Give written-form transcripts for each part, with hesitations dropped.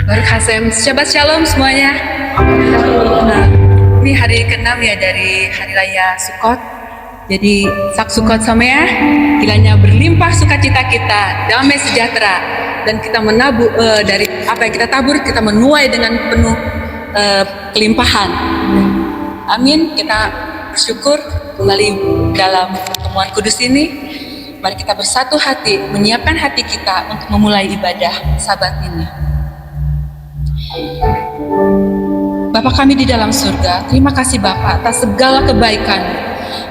Baruch Hashem, Shabbat Shalom semuanya. Nah, ini hari ke-6 ya dari Hari Raya Sukkot. Jadi Sak Sukkot Sameach, kiranya berlimpah sukacita kita, damai sejahtera, dan kita menabur dari apa yang kita tabur, kita menuai dengan penuh kelimpahan. Amin. Kita bersyukur kembali dalam pertemuan kudus ini. Mari kita bersatu hati, menyiapkan hati kita untuk memulai ibadah Sabat ini. Bapa kami di dalam surga, terima kasih Bapa atas segala kebaikan,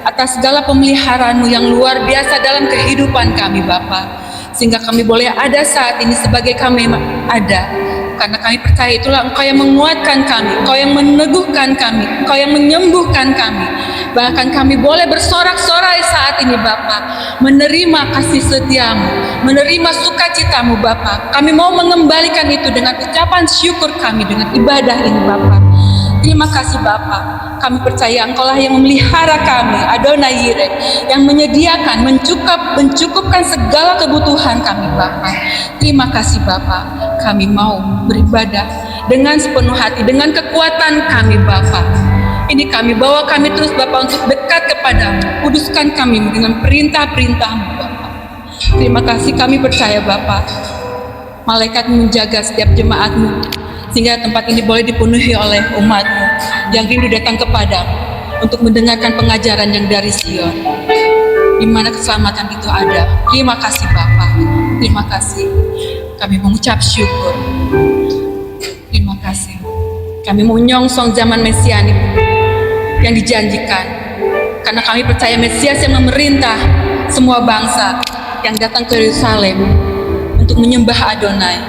atas segala pemeliharaanmu yang luar biasa dalam kehidupan kami Bapa, sehingga kami boleh ada saat ini sebagai kami ada, karena kami percaya itulah Engkau yang menguatkan kami, Engkau yang meneguhkan kami, Engkau yang menyembuhkan kami. Bahkan kami boleh bersorak-sorai saat ini Bapa, menerima kasih setiamu, menerima sukacitamu Bapa. Kami mau mengembalikan itu dengan ucapan syukur kami, dengan ibadah ini Bapa. Terima kasih Bapa, kami percaya Engkaulah yang memelihara kami, Adonai Yireh, yang menyediakan, mencukupkan segala kebutuhan kami Bapa. Terima kasih Bapa, kami mau beribadah dengan sepenuh hati, dengan kekuatan kami Bapa. Ini kami bawa kami terus Bapa untuk dekat kepadamu, kuduskan kami dengan perintah-perintahmu Bapa. Terima kasih, kami percaya Bapa, malaikat menjaga setiap jemaatmu, sehingga tempat ini boleh dipenuhi oleh umatmu yang rindu datang kepadamu untuk mendengarkan pengajaran yang dari Sion, di mana keselamatan itu ada. Terima kasih Bapa, terima kasih. Kami mengucap syukur. Terima kasih. Kami menyongsong zaman Mesianik yang dijanjikan, karena kami percaya Mesias yang memerintah semua bangsa yang datang ke Yerusalem untuk menyembah Adonai.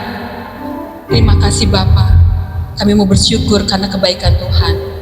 Terima kasih Bapa, kami mau bersyukur karena kebaikan Tuhan.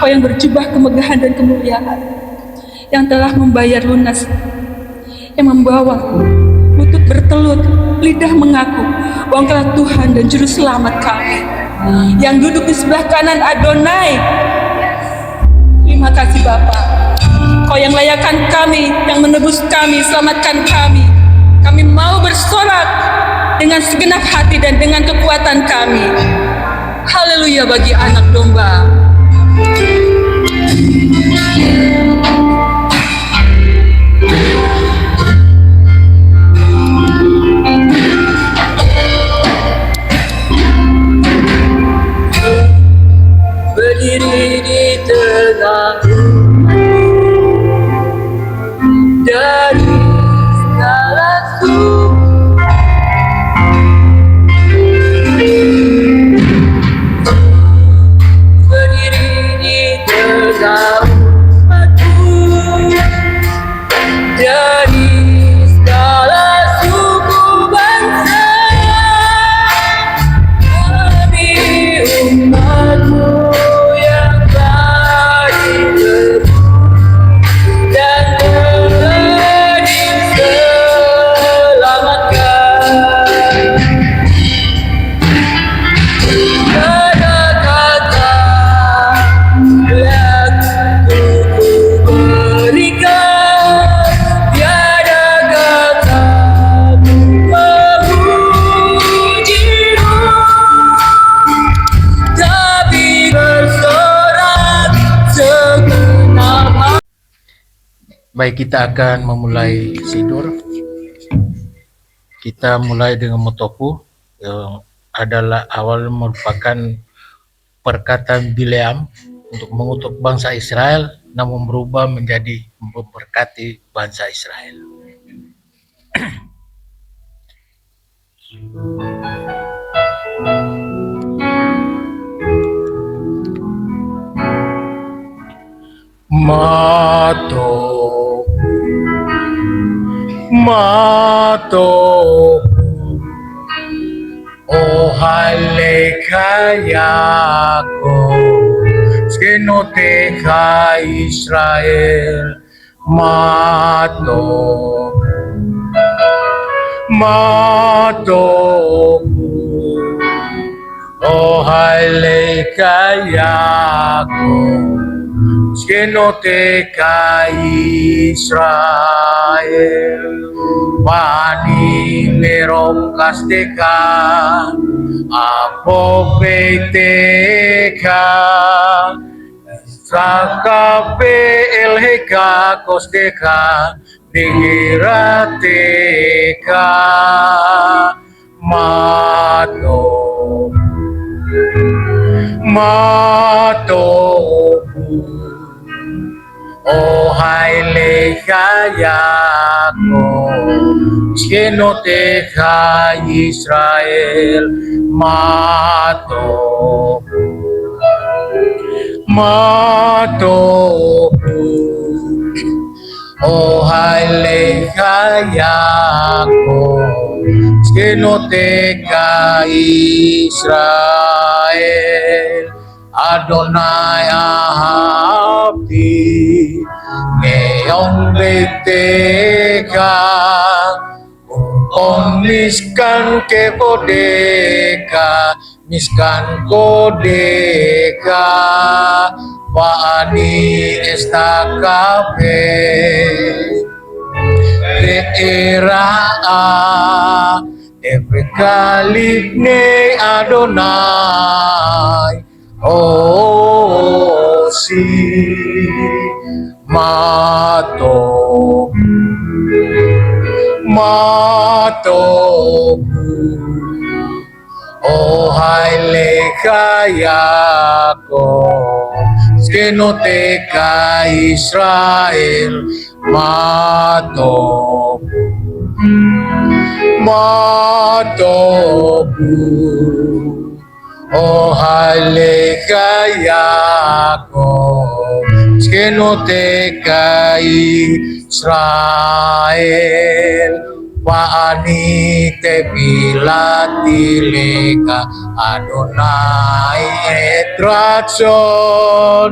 Engkau yang berjubah kemegahan dan kemuliaan, yang telah membayar lunas, yang membawa lutut bertelut, lidah mengaku bahwa Engkaulah Tuhan dan Juru Selamat kami, yang duduk di sebelah kanan Adonai. Terima kasih Bapa, Kau yang layakan kami, yang menebus kami, selamatkan kami. Kami mau bersorak dengan segenap hati dan dengan kekuatan kami. Haleluya bagi anak domba. Berdiri di tengah dari segala suku, berdiri di tengah umatku, dari segala suku bangsa, kami umatmu yang baik dan Baik, kita akan memulai sidur. Kita mulai dengan motopu yang adalah awal merupakan perkataan Bileam untuk mengutuk bangsa Israel, namun berubah menjadi memberkati bangsa Israel. Mato oh halekayako skenoteha Israel mato oh halekayako skenoteha Israel Pani merom kasteka apopeteka sakape elheka kosteka digirateka matoku oh hailekayako skenoteha Israel matoku oh hailekayako skenoteha Israel Adonai Abdi Neon beteka on miskan kebodeka miskan kodeka Wa'ani estakape Te'era'a Epekalipne Adonai Oh si Matoku Oh hailekayako skenoteha Israel matoku oh hailekayako skenoteha Israel Paani te pilati leka Adonai etratson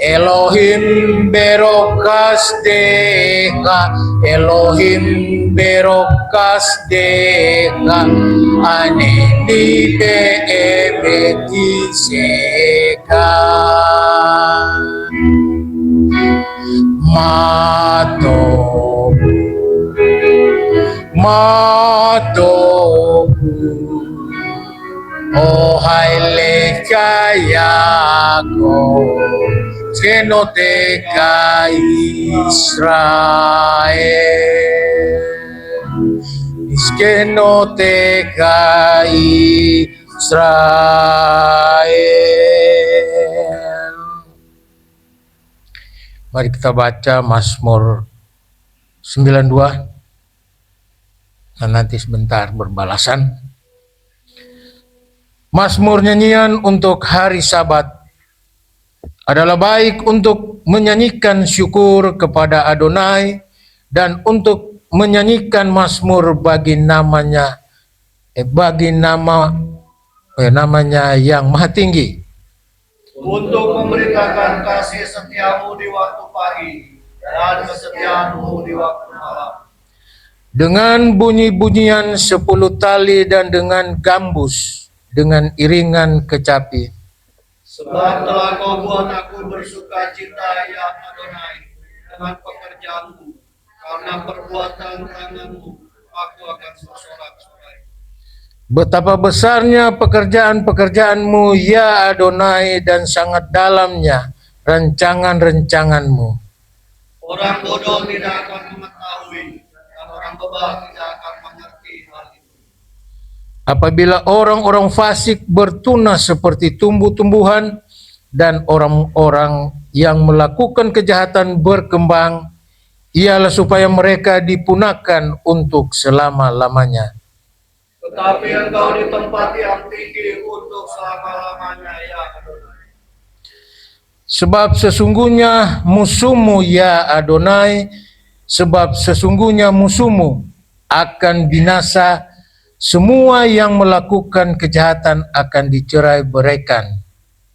Elohim berokas deka Elohim berokas deka Aneni beemeti seka Matobu Oh hai lekayako Kenoteka Israel Kenoteka Israel. Mari kita baca Mazmur 92 dan nanti sebentar berbalasan. Mazmur nyanyian untuk hari Sabat adalah baik untuk menyanyikan syukur kepada Adonai dan untuk menyanyikan mazmur bagi namanya namanya yang maha tinggi. Untuk memberitakan kasih setiamu di waktu pagi dan kesetiaanmu di waktu malam. Dengan bunyi-bunyian 10 tali dan dengan gambus, dengan iringan kecapi. Sebab telah kau buat aku bersuka cita ya Adonai dengan pekerjaanmu, karena perbuatan tanganmu aku akan bersorak-sorai. Betapa besarnya pekerjaan-pekerjaanmu ya Adonai dan sangat dalamnya rancangan-rancanganmu. Orang bodoh tidak akan mengetahui dan orang bebal tidak akan mengerti hal itu. Apabila orang-orang fasik bertunas seperti tumbuh-tumbuhan dan orang-orang yang melakukan kejahatan berkembang, ialah supaya mereka dipunahkan untuk selama-lamanya. Tetapi engkau di tempat yang tinggi untuk selama-lamanya ya Adonai. Sebab sesungguhnya musuhmu ya Adonai, sebab sesungguhnya musuhmu akan binasa, semua yang melakukan kejahatan akan dicerai beraikan.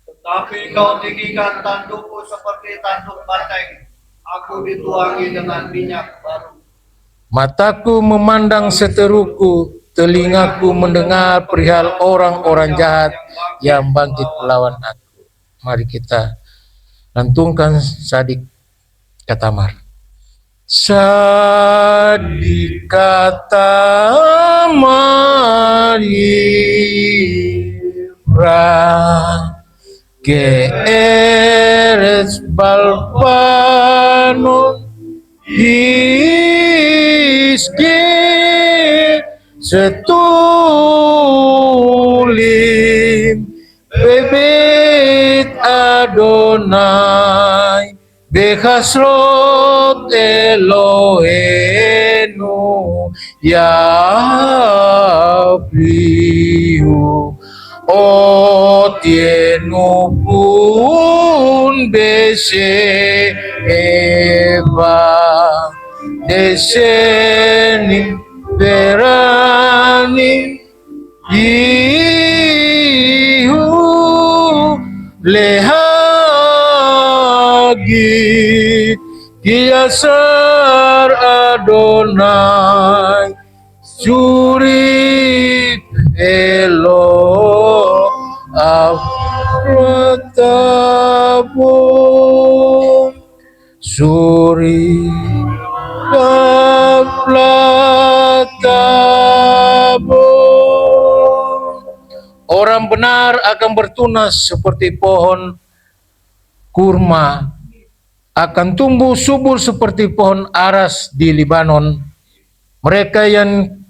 Tetapi kau tinggikan tandukku seperti tanduk banteng, aku dituangi dengan minyak baru. Mataku memandang seteruku, telingaku mendengar perihal orang-orang jahat yang bangkit melawan aku. Mari kita lantungkan Sadik Katamar. Sadik Katamar Ibra ke eres balpanon iski setulim bebet Adonai behasrot Elohenu Yabriu o tienu pun bese eva deseni berani ihu lehagi kiasar Adonai suri elo afratabo suri afratabo. Orang benar akan bertunas seperti pohon kurma, akan tumbuh subur seperti pohon aras di Libanon. Mereka yang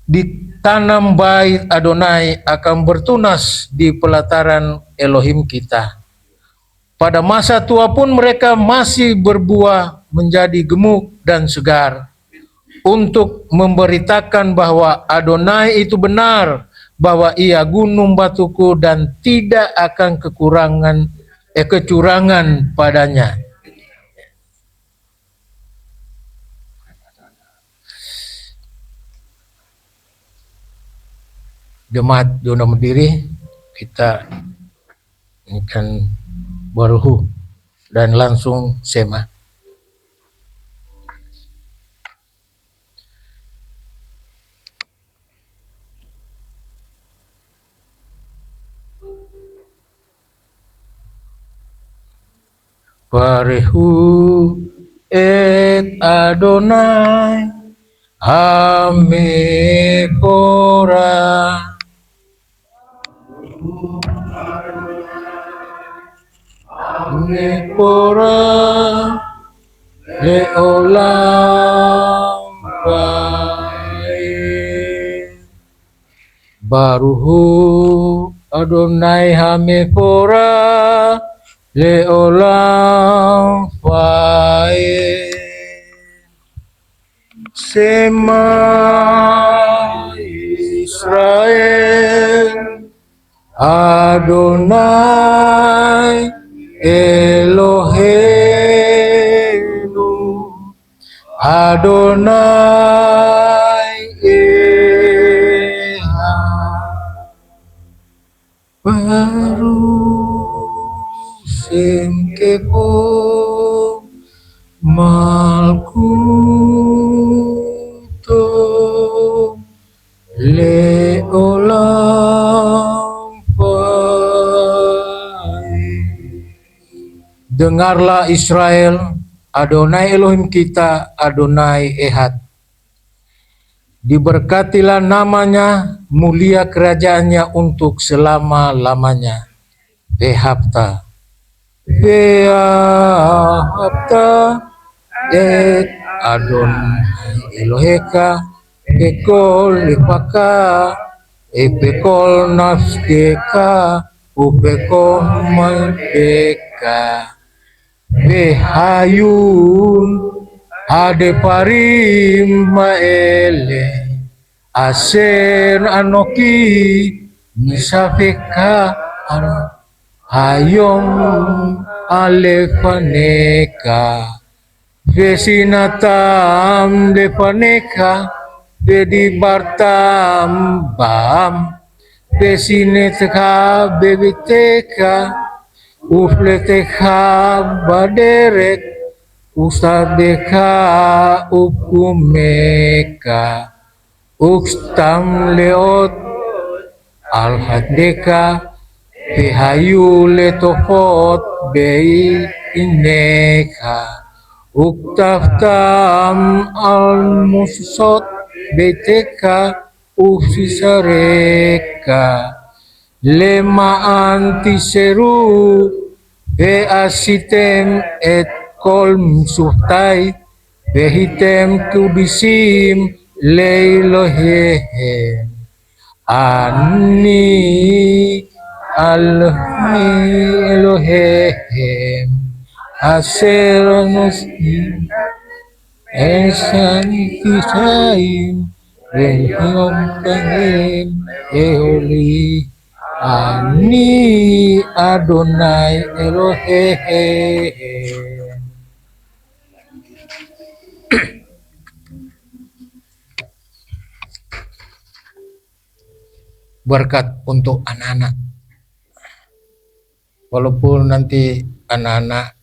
ditanam bait Adonai akan bertunas di pelataran Elohim kita. Pada masa tua pun mereka masih berbuah menjadi gemuk dan segar, untuk memberitakan bahwa Adonai itu benar, bahwa ia gunung batuku dan tidak akan kecurangan padanya. jemaat Jona Mediri, kita ini kan baruhu dan langsung sema. Barehu et Adonai Amekora leolam bae. Baruhu Adonai Hamekora leolam bae. Sema Israel Adonai Eloheinu Adonai Echad. Baruch Shem Kevod Malkuto leolam bae. Dengarlah Israel, Adonai Elohim kita, Adonai Echad. Diberkatilah namanya, mulia kerajaannya untuk selama-lamanya. Vehabta et Adonai Eloheka bekol lepaka bekol nafseka ubekol merdeka behayun adeparim maele asen anoki nisafeka hayom alefaneka vesinatam lefaneka vedibartam bam vesineteka bebiteka ufleteka baderek ustadeka ukumeka ukstam leot alhadeka Behayu letofot bei ineka uktaftam al-musot beteka ufisareka lema antiseru beasitem et kolm suhtai behitem kudisim leilohehem ani Elohehem Asher Nosim Esanikisaim Venhom Kahim Eoli Ani Adonai Elohehem. Berkat untuk anak-anak. Walaupun nanti anak-anak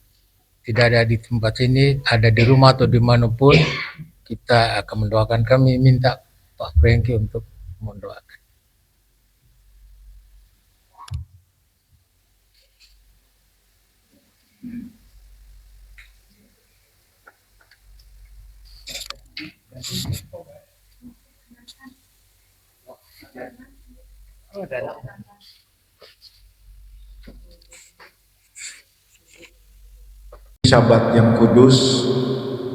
tidak ada di tempat ini, ada di rumah atau dimanapun, kita akan mendoakan. Kami minta Pak Franky untuk mendoakan. Syabat yang kudus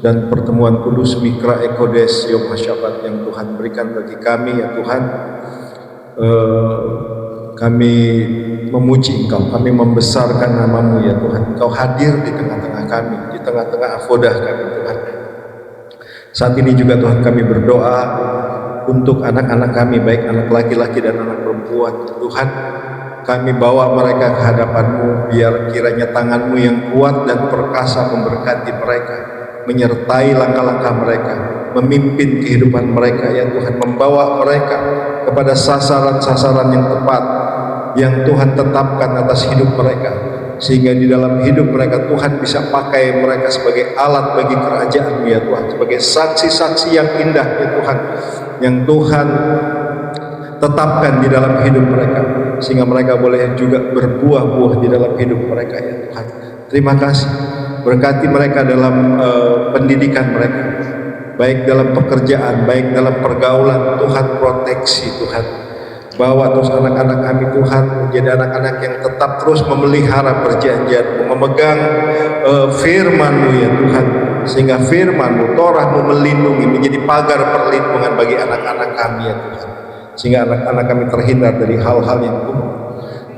dan pertemuan kudus Mikra Ekodes Yom HaSyabat yang Tuhan berikan bagi kami, ya Tuhan. Kami memuji Engkau, kami membesarkan nama-Mu, ya Tuhan. Engkau hadir di tengah-tengah kami, di tengah-tengah afodah kami, Tuhan. Saat ini juga Tuhan kami berdoa untuk anak-anak kami, baik anak laki-laki dan anak perempuan. Tuhan, kami bawa mereka ke hadapan-Mu, biar kiranya tangan-Mu yang kuat dan perkasa memberkati mereka, menyertai langkah-langkah mereka. memimpin kehidupan mereka ya Tuhan, membawa mereka kepada sasaran-sasaran yang tepat yang Tuhan tetapkan atas hidup mereka, sehingga di dalam hidup mereka Tuhan bisa pakai mereka sebagai alat bagi kerajaan-Mu ya Tuhan, sebagai saksi-saksi yang indah ya Tuhan, yang Tuhan tetapkan di dalam hidup mereka, sehingga mereka boleh juga berbuah-buah di dalam hidup mereka ya Tuhan. Terima kasih, berkati mereka dalam pendidikan mereka, baik dalam pekerjaan, baik dalam pergaulan. Tuhan proteksi Tuhan, bawa terus anak-anak kami Tuhan menjadi anak-anak yang tetap terus memelihara perjanjian-Mu, memegang firman-Mu ya Tuhan, sehingga firman-Mu, Torah-Mu melindungi, menjadi pagar perlindungan bagi anak-anak kami ya Tuhan, sehingga anak-anak kami terhindar dari hal-hal yang buruk.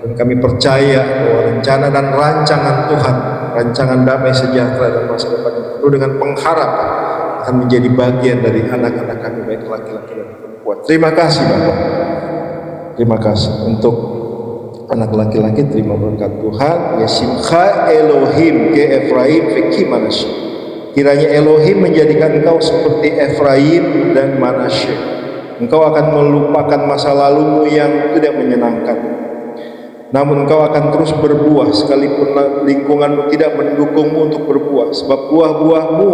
Dan kami percaya bahwa rencana dan rancangan Tuhan, rancangan damai sejahtera dan masa depan yang penuh dengan pengharapan akan menjadi bagian dari anak-anak kami, baik laki-laki dan perempuan. Terima kasih Bapak. Terima kasih untuk anak laki-laki, terima berkat Tuhan. Yasimcha Elohim ke Efraim veki Manasye. Kiranya Elohim menjadikan engkau seperti Efraim dan Manasye. Engkau akan melupakan masa lalumu yang tidak menyenangkan, namun engkau akan terus berbuah sekalipun lingkunganmu tidak mendukungmu untuk berbuah, sebab buah-buahmu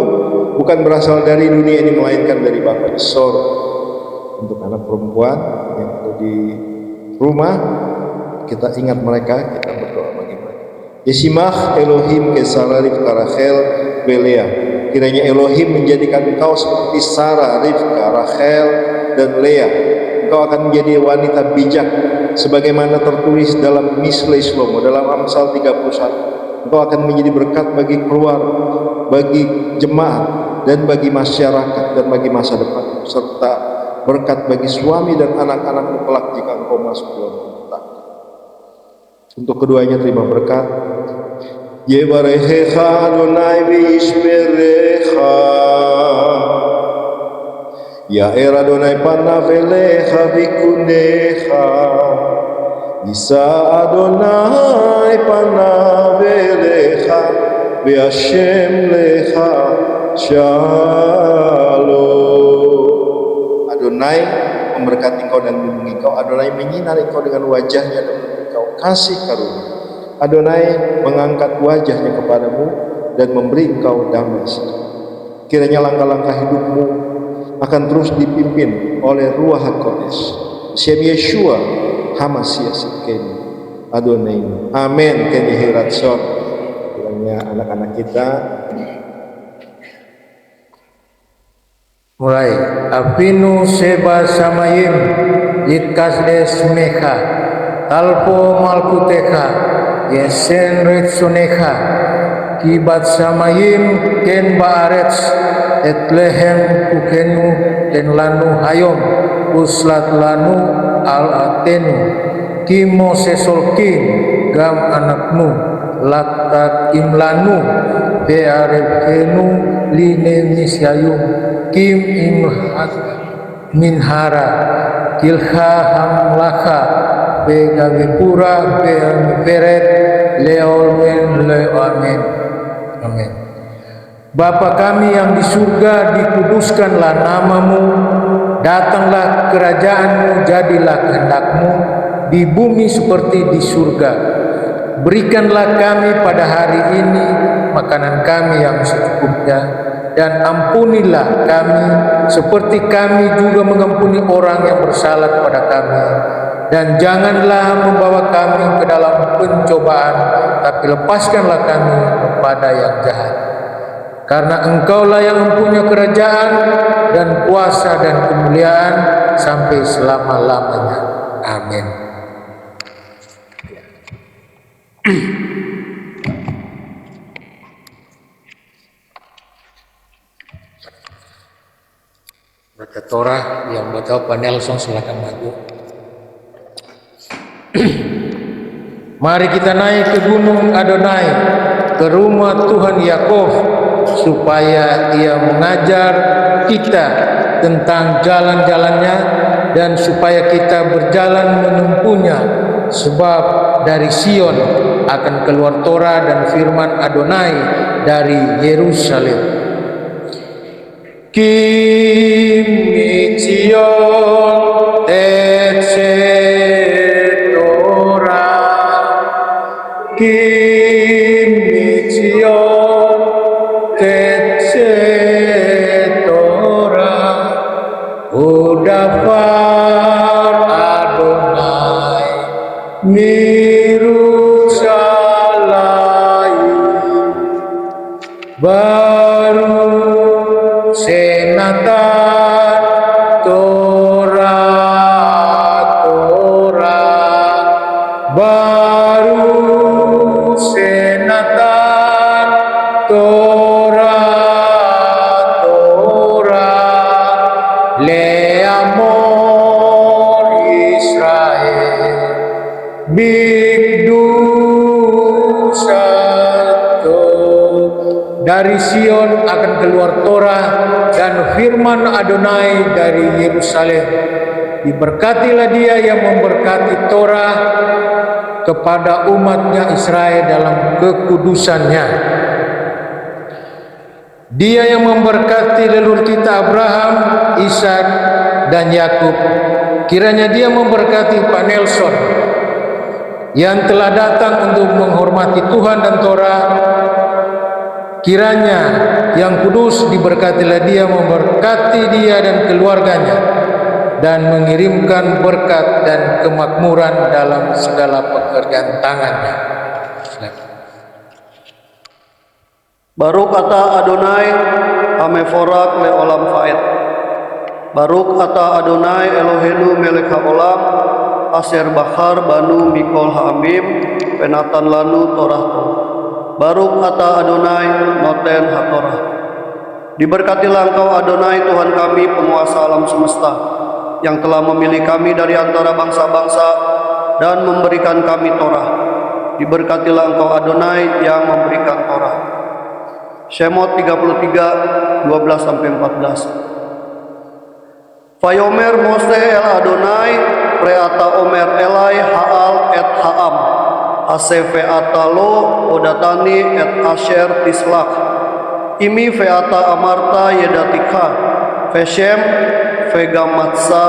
bukan berasal dari dunia ini melainkan dari Bapa di sorga. Untuk anak perempuan yang ada di rumah, kita ingat mereka, kita berdoa bagi mereka. Yesimach Elohim ke Sarah Rivka Rachel Belea. Kiranya Elohim menjadikan engkau seperti Sarah, Rivka, Rachel dan Lea. Engkau akan menjadi wanita bijak, sebagaimana tertulis dalam Mishle Shlomo, dalam Amsal 31. Engkau akan menjadi berkat bagi keluarga, bagi jemaat, dan bagi masyarakat, dan bagi masa depan, serta berkat bagi suami dan anak-anakmu kelak jika engkau masuk dalam pemerintahan. Untuk keduanya terima berkat. Yevarechecha Adonai v'yishmerecha, Ya'er Adonai panav elecha v'yikunecha, Yisa Adonai panav elecha v'yashem lecha shalom. Adonai memberkati engkau dan melindungi engkau. Adonai menyinari engkau dengan wajahnya dan memberi engkau kasih karunia. Adonai mengangkat wajahnya kepadamu dan memberi engkau damai sejahtera. Kiranya langkah-langkah hidupmu akan terus dipimpin oleh Ruach HaKodesh. Shem Yeshua Hamashiach Sidkenu Adonai. Amin. Ken Yehi Ratzon. Kiranya anak-anak kita mulai Avinu Seba Samayim Yitkasdes Mecha Talpo Malkutecha Yesen Retsonecha Kibat Samayim Ken Baaretz Et Lehem Kukenu Den Lanu Hayom Uslat Lanu Al Atenu Kimo Sesolkin Gam Anaknu Laktat Imlanu Bearevenu Line Misyayum Kim Imhat Minhara Kilha Hamlaka Begavipura Beamveret Leolmen Leoamen. Amin. Bapa kami yang di surga, dikuduskanlah namamu, datanglah kerajaanmu, jadilah kehendak-Mu di bumi seperti di surga. Berikanlah kami pada hari ini makanan kami yang secukupnya, dan ampunilah kami seperti kami juga mengampuni orang yang bersalah kepada kami. Dan janganlah membawa kami ke dalam pencobaan, tapi lepaskanlah kami kepada yang jahat. Karena Engkaulah yang mempunyai kerajaan dan kuasa dan kemuliaan sampai selama-lamanya. Amin. Baca Torah, yang baca Pak Nelson silakan maju. Mari kita naik ke gunung Adonai, ke rumah Tuhan Yakov, supaya Ia mengajar kita tentang jalan-jalannya dan supaya kita berjalan menempuhnya. Sebab dari Sion akan keluar Torah dan firman Adonai dari Yerusalem. Kimitio Tecetora, Kimitio Tecetora, Udafar Adonai Mirushalayim, baru senatan Torah, baru senatan Torah, leamor Israel, bigdu satu. Dari Sion akan keluar Torah dan firman Adonai dari Yerusalem. Diberkatilah dia yang memberkati Torah kepada umatnya Israel dalam kekudusannya. Dia yang memberkati leluhur kita Abraham, Ishak, dan Yakub. Kiranya dia memberkati Pak Nelson yang telah datang untuk menghormati Tuhan dan Torah. Kiranya yang kudus diberkatilah dia, memberkati dia dan keluarganya, dan mengirimkan berkat dan kemakmuran dalam segala pekerjaan tangannya. Baruk ata Adonai ameforak leolam faed. Baruk ata Adonai Eloheinu melek haolam, aser bahar banu mikol haamim, penatan lanu torahto. Baruk ata Adonai noten hatorah. Diberkatilah engkau Adonai Tuhan kami, penguasa alam semesta, yang telah memilih kami dari antara bangsa-bangsa dan memberikan kami Torah. Diberkatilah engkau Adonai yang memberikan Torah. Shemot 33, 12-14. Vayomer Mose el Adonai preata omer elai haal et haam, ase veata lo odatani et asher tislak, imi veata amarta yedatika, veshem vegamatsa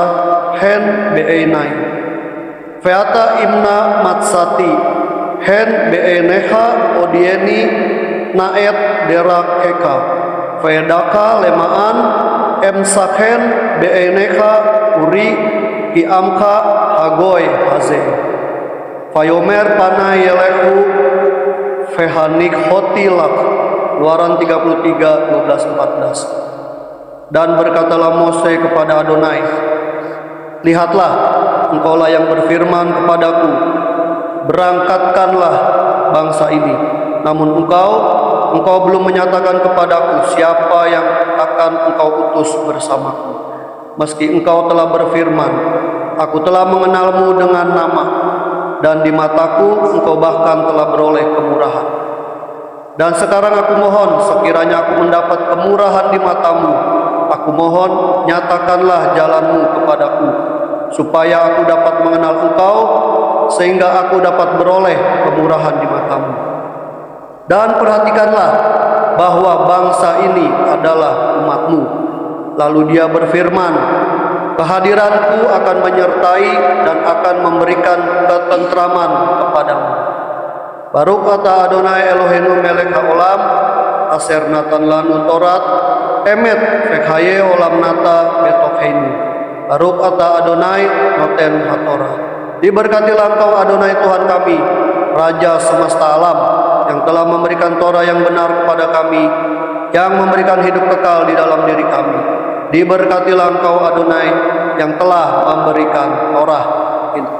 hen beenai, veata imna matsati hen beeneha odieni naet derak heka, vedaka lemaan emsakhen beeneha uri kiamka hagoy haze. Vayomer pana yelehu vehanik hotilak. Keluaran 33, 12-14. Dan berkatalah Mose kepada Adonai, lihatlah, engkaulah yang berfirman kepadaku, berangkatkanlah bangsa ini. Namun engkau belum menyatakan kepadaku siapa yang akan engkau utus bersamaku. Meski engkau telah berfirman, aku telah mengenalmu dengan nama, dan di mataku engkau bahkan telah beroleh kemurahan. Dan sekarang aku mohon, sekiranya aku mendapat kemurahan di matamu, aku mohon nyatakanlah jalanmu kepadaku, supaya aku dapat mengenal engkau, sehingga aku dapat beroleh kemurahan di matamu. Dan perhatikanlah bahwa bangsa ini adalah umatmu. Lalu dia berfirman, kehadiranku akan menyertai dan akan memberikan ketentraman kepadamu. Baruk ata Adonai Eloheinu melek haolam, aser natan lanu torat, emet vekhaye olam nata betokheinu. Baruk ata Adonai noten hatorah. Diberkatilah engkau Adonai Tuhan kami, Raja semesta alam, yang telah memberikan Torah yang benar kepada kami, yang memberikan hidup kekal di dalam diri kami. Diberkatilah engkau Adonai yang telah memberikan Torah ini.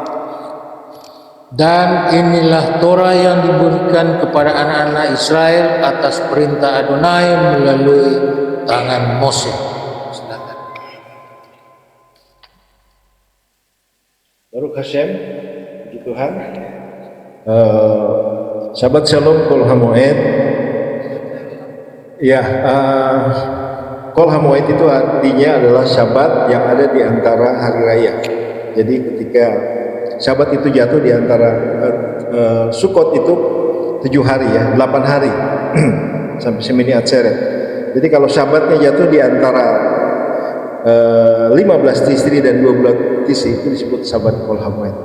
Dan inilah Torah yang diberikan kepada anak-anak Israel atas perintah Adonai melalui tangan Mose. Silakan. Baruch Hashem, puji Tuhan. Shabbat Shalom Kol Hamoed. Ya, Kol Hamoed itu artinya adalah Syabat yang ada di antara hari raya. Jadi ketika Syabat itu jatuh di antara Sukot itu 7 hari ya, 8 hari sampai Semini Atseret. Jadi kalau Syabatnya jatuh di antara 15 Tisri dan 12 Tisri itu disebut Sabat Kol Hamoed.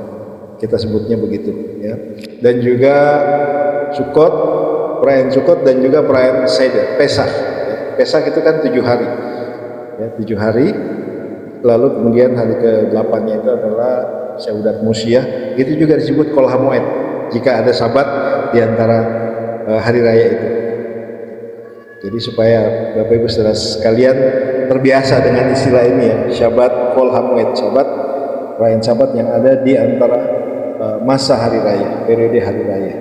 Kita sebutnya begitu ya. Dan juga Sukot, perayaan Sukot dan juga perayaan Seder, Pesach. Ya. Pesach itu kan 7 hari. Ya, 7 hari. Lalu kemudian hari ke-8-nya itu adalah Seudat Musyah. Itu juga disebut Kol Hamoed jika ada Sabat di antara hari raya itu. Jadi supaya Bapak Ibu Saudara sekalian terbiasa dengan istilah ini ya, Syabat Kol Hamoed, Sabat, perayaan Sabat yang ada di antara masa hari raya, periode hari raya.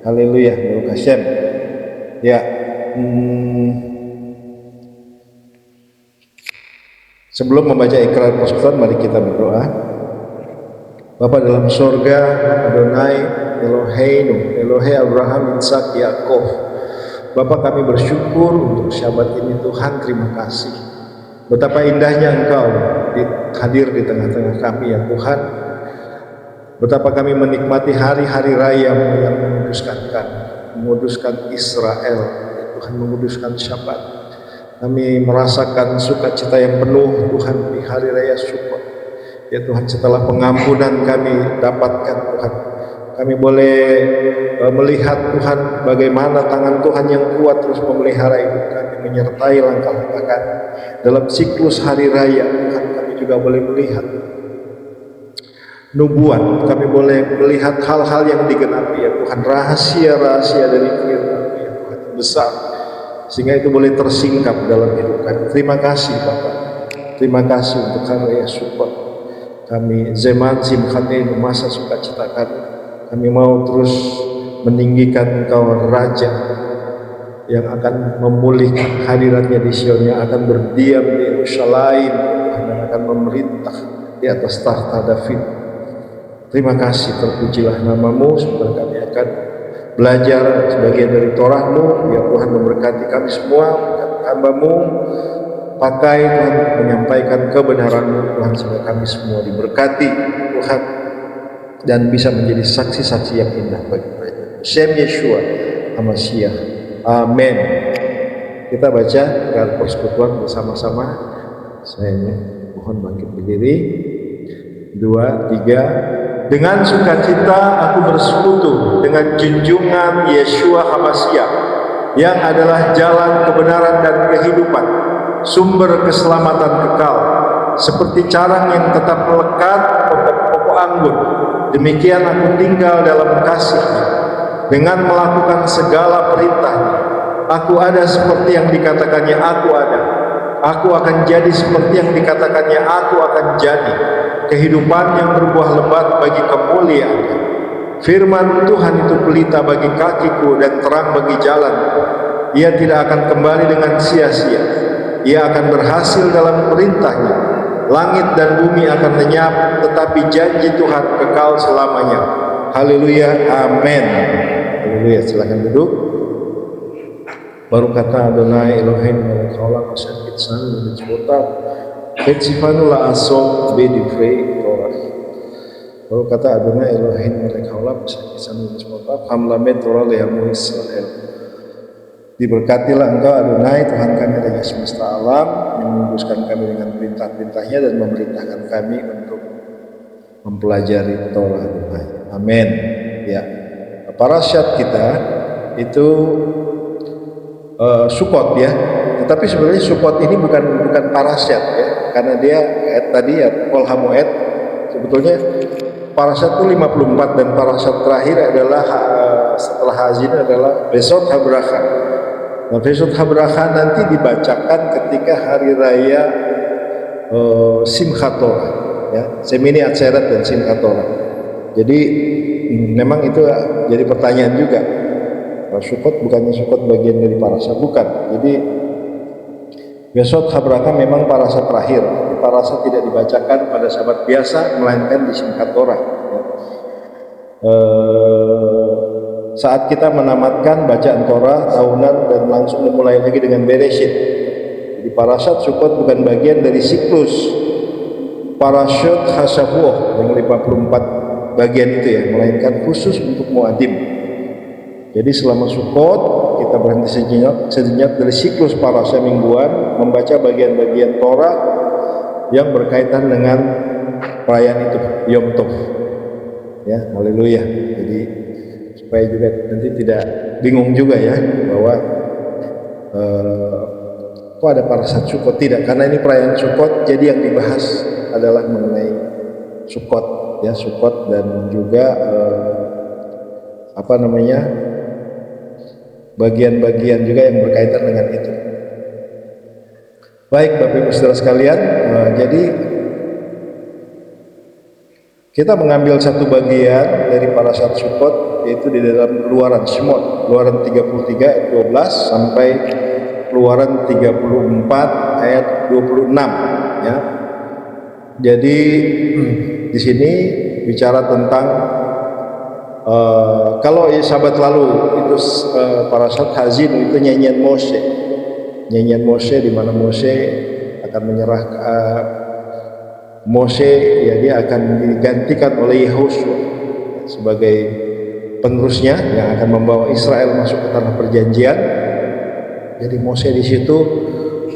Haleluya, Baruch Hashem. Ya, sebelum membaca ikrar persekutuan, mari kita berdoa. Bapa dalam sorga, Adonai Eloheinu, Elohe Abraham, Ishak, Yakov. Bapa, kami bersyukur untuk Syabat ini. Tuhan, terima kasih. Betapa indahnya Engkau hadir di tengah-tengah kami ya Tuhan. Betapa kami menikmati hari-hari raya-Mu yang menguduskan kami, menguduskan Israel, ya Tuhan, menguduskan Syabat. Kami merasakan sukacita yang penuh Tuhan di hari raya Sukot. Ya Tuhan, setelah pengampunan kami dapatkan Tuhan, kami boleh melihat Tuhan bagaimana tangan Tuhan yang kuat terus memelihara hidup kami, menyertai langkah-langkah kami dalam siklus hari raya. Tuhan, kami juga boleh melihat nubuat, kami boleh melihat hal-hal yang digenapi ya Tuhan, rahasia-rahasia dari firman-Mu ya Tuhan yang besar, sehingga itu boleh tersingkap dalam hidup kami. Terima kasih Bapak, terima kasih untuk hari raya Sukot. Kami Zeman Simchateinu, masa sukacita kami mau terus meninggikan Engkau Raja yang akan memulihkan hadiratnya di Sion, yang akan berdiam di Yerusalem, yang akan memerintah di atas tahta David. Terima kasih, terpujilah nama-Mu. Semoga kami akan belajar sebagian dari Torah-Mu. Ya Tuhan, memberkati kami semua, hamba-Mu. Pakai Tuhan menyampaikan kebenaran-Mu Tuhan, sehingga kami semua diberkati Tuhan dan bisa menjadi saksi-saksi yang indah bagi mereka. Shem Yeshua HaMashiach. Amin. Kita baca ikrar persekutuan bersama-sama. Saya mohon bangkit berdiri. 2, 3. Dengan sukacita aku bersekutu dengan junjungan Yeshua HaMashiach yang adalah jalan kebenaran dan kehidupan, sumber keselamatan kekal, seperti carang yang tetap melekat pokok anggur. Demikian aku tinggal dalam kasih-Nya dengan melakukan segala perintah-Nya. Aku ada seperti yang dikatakannya aku ada. Aku akan jadi seperti yang dikatakannya aku akan jadi. Kehidupan yang berbuah lebat bagi kemuliaan-Nya. Firman Tuhan itu pelita bagi kakiku dan terang bagi jalanku. Ia tidak akan kembali dengan sia-sia. Ia akan berhasil dalam perintah-Nya. Langit dan bumi akan lenyap, tetapi janji Tuhan kekal selamanya. Haleluya, amin. Haleluya, silakan duduk. Baru kata Adonai Eloheinu melech haolam asher kitzanu b'mitzvotav v'tzivanu la'asot b'divrei Torah. Baru kata Adonai Eloheinu melech haolam asher kitzanu b'mitzvotav hamlamed Torah le'amu Israel. Diberkatilah Engkau Adonai, Tuhan kami Raja semesta alam, yang menguduskan kami dengan perintah-perintah-Nya dan memerintahkan kami untuk mempelajari Torah Adonai. Amin. Ya, parasyat kita itu Sukot ya, tetapi sebenarnya Sukot ini bukan parasyat ya, karena dia tadi ya Kol Hamoed. Sebetulnya parasyat itu 54 dan parasyat terakhir adalah setelah Hazin adalah Besot HaBracha. Nah, Besot HaBracha nanti dibacakan ketika hari raya Simchat Torah ya, Semini Atzeret dan Simchat Torah. Jadi memang itu jadi pertanyaan juga. Sukot bukannya Sukot bagian dari parasyat, bukan. Jadi Besot HaBracha memang parasyat terakhir. Parasyat tidak dibacakan pada Sabat biasa, melainkan di Simchat Torah ya. Saat kita menamatkan bacaan Torah tahunan dan langsung memulai lagi dengan Bereshit. Jadi parasyat Sukot bukan bagian dari siklus parasyat Hashavuot yang 54 bagian itu ya, melainkan khusus untuk Muadim. Jadi selama Sukot kita berhenti sejenak dari siklus parasha mingguan, membaca bagian-bagian Torah yang berkaitan dengan perayaan itu, Yom Tov. Ya, haleluya. Jadi supaya juga nanti tidak bingung juga ya bahwa kok ada parashat Sukkot, tidak, karena ini perayaan Sukkot, jadi yang dibahas adalah mengenai Sukkot ya, Sukkot dan juga bagian-bagian juga yang berkaitan dengan itu. Baik Bapak Ibu Saudara sekalian, jadi kita mengambil satu bagian dari parashat Sukkot, yaitu di dalam Keluaran Shemot, Keluaran 33 ayat 12 sampai Keluaran 34 ayat 26 ya. Jadi di sini bicara tentang kalau Sabat lalu itu parashat Hazinu itu nyanyian Moshe, di mana Moshe akan menyerah Moshe ya, dia akan digantikan oleh Yehosua sebagai penerusnya yang akan membawa Israel masuk ke tanah perjanjian. Jadi Moshe di situ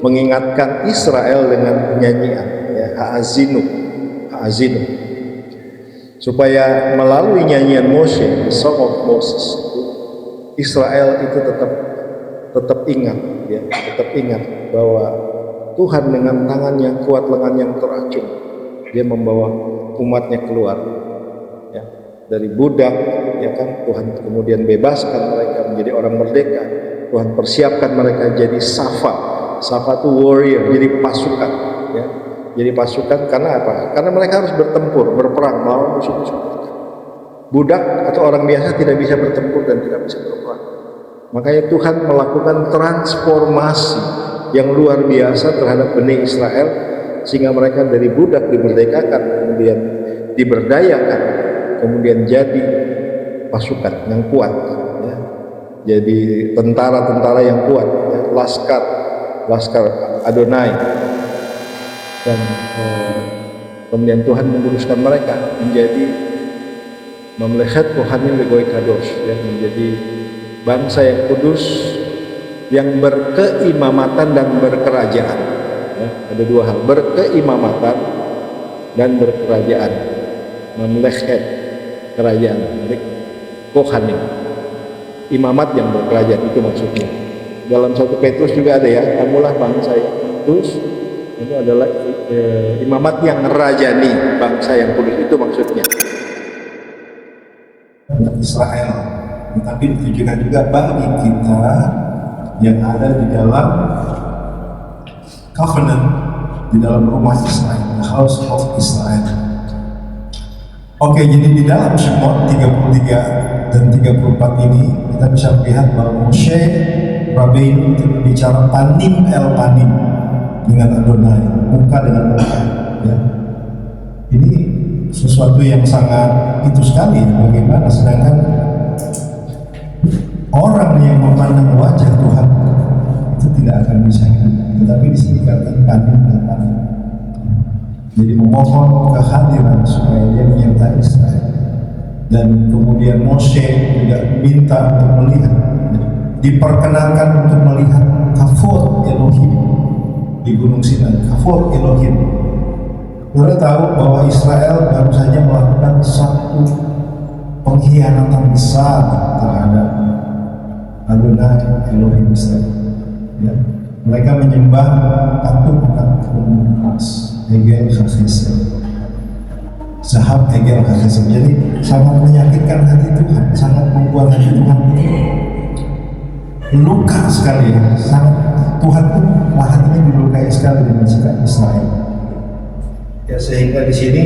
mengingatkan Israel dengan nyanyian ya, Ha'azinu, supaya melalui nyanyian Moshe, the Song of Moses, Israel itu tetap ingat bahwa Tuhan dengan tangan yang kuat, lengan yang teracung, dia membawa umatnya keluar ya, dari budak ya kan. Tuhan kemudian bebaskan mereka menjadi orang merdeka. Tuhan persiapkan mereka jadi Safa itu warrior, jadi pasukan ya. Jadi pasukan karena apa? Karena mereka harus bertempur, berperang melawan musuh-musuh mereka. Budak atau orang biasa tidak bisa bertempur dan tidak bisa berperang. Makanya Tuhan melakukan transformasi yang luar biasa terhadap Bani Israel, sehingga mereka dari budak dimerdekakan, kemudian diberdayakan, kemudian jadi pasukan yang kuat ya. Jadi tentara-tentara yang kuat ya. Laskar Adonai. Dan kemudian Tuhan menguduskan mereka menjadi Mamlechet Kohanim Legoy Kadosh ya, menjadi bangsa yang kudus, yang berkeimamatan dan berkerajaan ya. Ada dua hal, berkeimamatan dan berkerajaan. Mamlechet, kerajaan, Kohanim, imamat yang berkerajaan, itu maksudnya. Dalam 1 Petrus juga ada ya, kamulah bangsa yang kudus. Itu adalah imamat yang merajani, bangsa yang kudus, itu maksudnya. Israel, tetapi ditujukan juga bagi kita yang ada di dalam covenant, di dalam rumah Israel, the house of Israel. Oke, jadi di dalam Shemot 33 dan 34 ini kita bisa melihat bahwa Moshe Rabbeinu itu berbicara panim el panim dengan Adonai, muka dengan muka ya. Ini sesuatu yang sangat itu sekali ya, bagaimana sedangkan orang yang memandang wajah Tuhan itu tidak akan bisa hidup, tetapi di sini katakan panim el panim. Jadi memohon kehadiran supaya dia menyertai Israel. Dan kemudian Moshe juga minta untuk melihat, diperkenankan untuk melihat kafur Elohim di Gunung Sinai, kafur Elohim. Kita tahu bahwa Israel baru saja melakukan satu pengkhianatan besar terhadap Adonai Elohim Israel. Ya. Mereka menyembah patung emas Egel Hachesed, Zahab Egel Hachesed. Jadi sangat menyakitkan hati Tuhan, sangat membuat hati Tuhan luka sekali. Sangat, Tuhan pun hatinya dilukai sekali dengan sikap Israel. Ya, sehingga di sini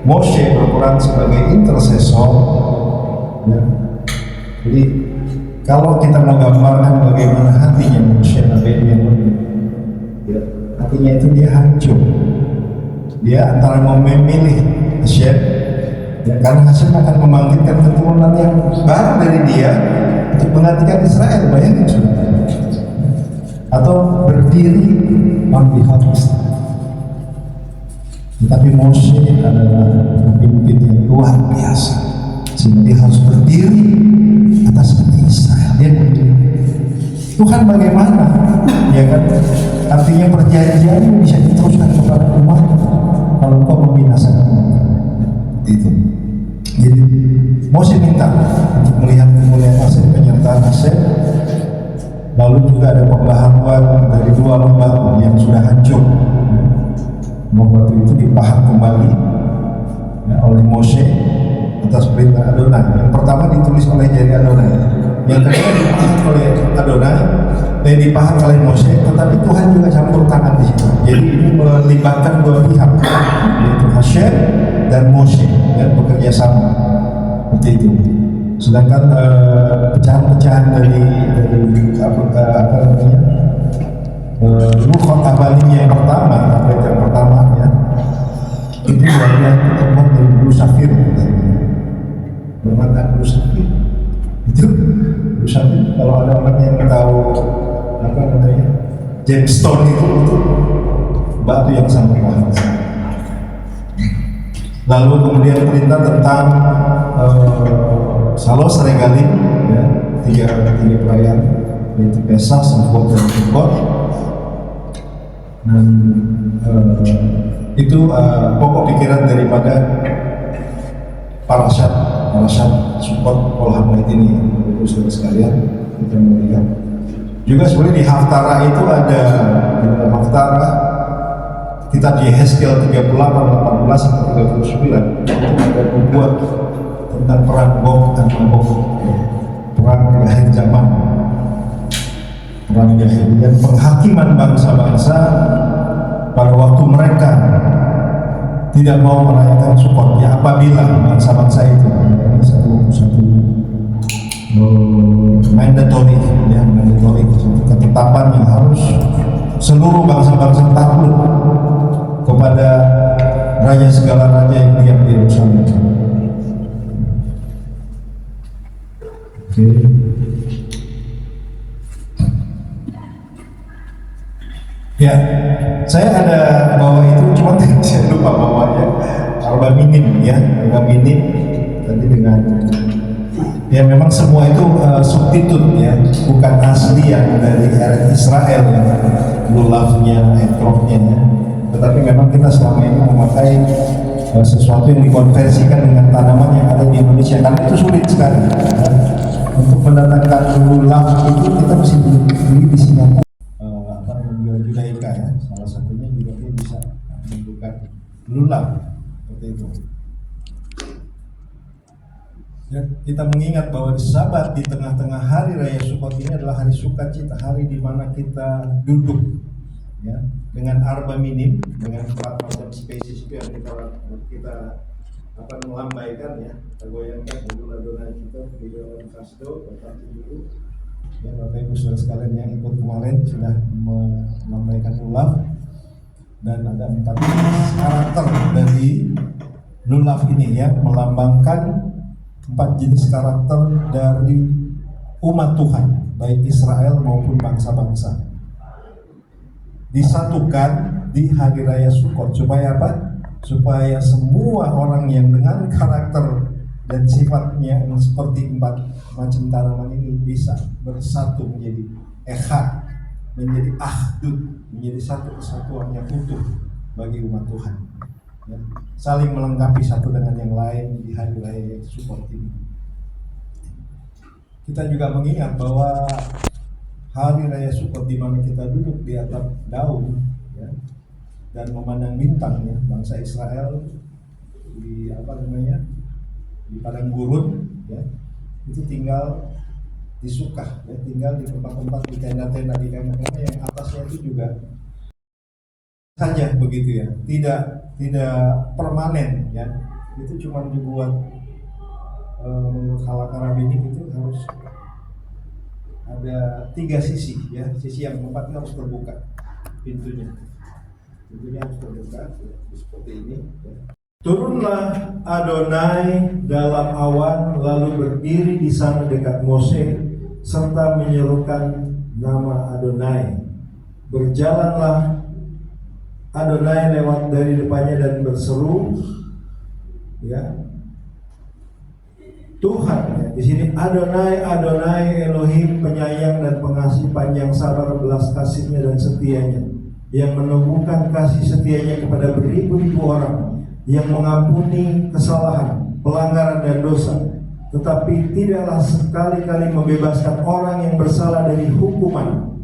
Moshe berperan sebagai intercessor. Ya. Jadi kalau kita menggambarkan bagaimana hatinya Moshe Nabi yang ya, hatinya itu dia hancur. Dia antara mau memilih Hashem ya, karena Hashem akan membangkitkan keturunan yang baru dari dia untuk menggantikan Israel, bayangin sudah, atau berdiri on behalf Israel. Tetapi Moshe adalah pemimpin yang luar biasa, sehingga dia harus berdiri atas hati Israel. Dia memilih Tuhan bagaimana? Ya kan? Artinya perjanjian bisa diteruskan kepada umat kalau engkau membinasakan mereka. Itu. Jadi Mose minta untuk melihat kemuliaan Hashem, penyertaan Hashem. Lalu juga ada pembaharuan dari dua lembah yang sudah hancur. Lembah itu dipahat kembali ya, oleh Mose atas perintah Adonai. Yang pertama ditulis oleh jari Adonai, yang kedua dipahat oleh Adonai, dipahat oleh Mose. Tetapi Tuhan juga campur tangan di situ. Jadi ini melibatkan dua pihak, yaitu Hashem dan Mose, ya, bekerja sama seperti itu. Sedangkan pecahan-pecahan dari apa namanya Luhot Abalinya yang pertama, apa yang pertama ya, itu bagian terbuat dari blue safir, bermata blue safir. Itu blue safir. Kalau ada orang yang tahu apa namanya gemstone itu batu yang sangat mahal. Lalu kemudian perintah tentang Salos Regalim, ya, tiga perayaan, yaitu Pesach, Sukkot, dan Sukkot. Dan itu pokok pikiran daripada parashat Sukkot Kol Hamoed ini, Bapak Saudara sekalian, kita melihat. Juga sebenarnya di Haftara itu ada, di dalam Haftara kitab Yehezkiel 38, 18 sampai 39 itu ada membuat tentang perang Gog dan Magog, perang di akhir zaman, perang di akhir dan penghakiman bangsa-bangsa pada waktu mereka tidak mau merayakan Sukkot. Ya, apabila bangsa-bangsa itu satu mandatory, ya, mandatory, satu ketetapan yang harus seluruh bangsa-bangsa takluk kepada raja segala raja yang diam di Yerusalem. Oke. Ya, saya ada bawa itu, cuma saya lupa bawanya. Arba minim, ya, arba minim tadi dengan. Ya memang semua itu substitut, ya, bukan asli yang dari Israel yang lulafnya, etrofnya, ya. Tetapi memang kita selama ini memakai sesuatu yang dikonversikan dengan tanaman yang ada di Indonesia, karena itu sulit sekali. Untuk mendatangkan lulaf itu kita mesti beli di Singapura, Judaika, ya, salah satunya juga dia bisa menentukan lulaf seperti itu. Ya, kita mengingat bahwa di Sabat di tengah-tengah hari raya Sukkot ini adalah hari sukacita, hari di mana kita duduk, ya, dengan arba minim, dengan 4 macam spesies itu yang kita akan melambaikan, ya, kita goyangkan dulu Adonai kita di dalam kasdo, berkati dulu. Ya, Bapak Ibu Saudara sekalian yang ikut kemarin sudah melambaikan lulaf, dan ada 4 karakter dari lulaf ini, ya, melambangkan 4 jenis karakter dari umat Tuhan, baik Israel maupun bangsa-bangsa, disatukan di hari raya Sukkot. Supaya apa? Supaya semua orang yang dengan karakter dan sifatnya yang seperti 4 macam tanaman ini bisa bersatu menjadi echad, menjadi ahdud, menjadi satu kesatuan yang utuh bagi umat Tuhan, ya, saling melengkapi satu dengan yang lain di hari raya Sukkot ini. Kita juga mengingat bahwa hari raya Sukkot di mana kita duduk di atap daun, ya, dan memandang bintang, ya, bangsa Israel di apa namanya di padang gurun, ya, itu tinggal di Sukkah, ya, tinggal di tempat-tempat di tenda-tenda di kemah-kemah yang atasnya itu juga saja begitu, ya, tidak permanen, ya, itu cuma dibuat menurut Halakha Rabbini itu harus ada 3 sisi, ya, sisi yang 4 harus terbuka pintunya harus terbuka, ya, seperti ini, ya. Turunlah Adonai dalam awan, lalu berdiri di sana dekat Mose serta menyerukan nama Adonai. Berjalanlah Adonai lewat dari depannya dan berseru, ya, Tuhan ya. Di sini Adonai, Adonai Elohim, penyayang dan pengasih, panjang sabar, belas kasihnya dan setianya, yang menumbuhkan kasih setianya kepada beribu-ribu orang, yang mengampuni kesalahan, pelanggaran dan dosa, tetapi tidaklah sekali-kali membebaskan orang yang bersalah dari hukuman,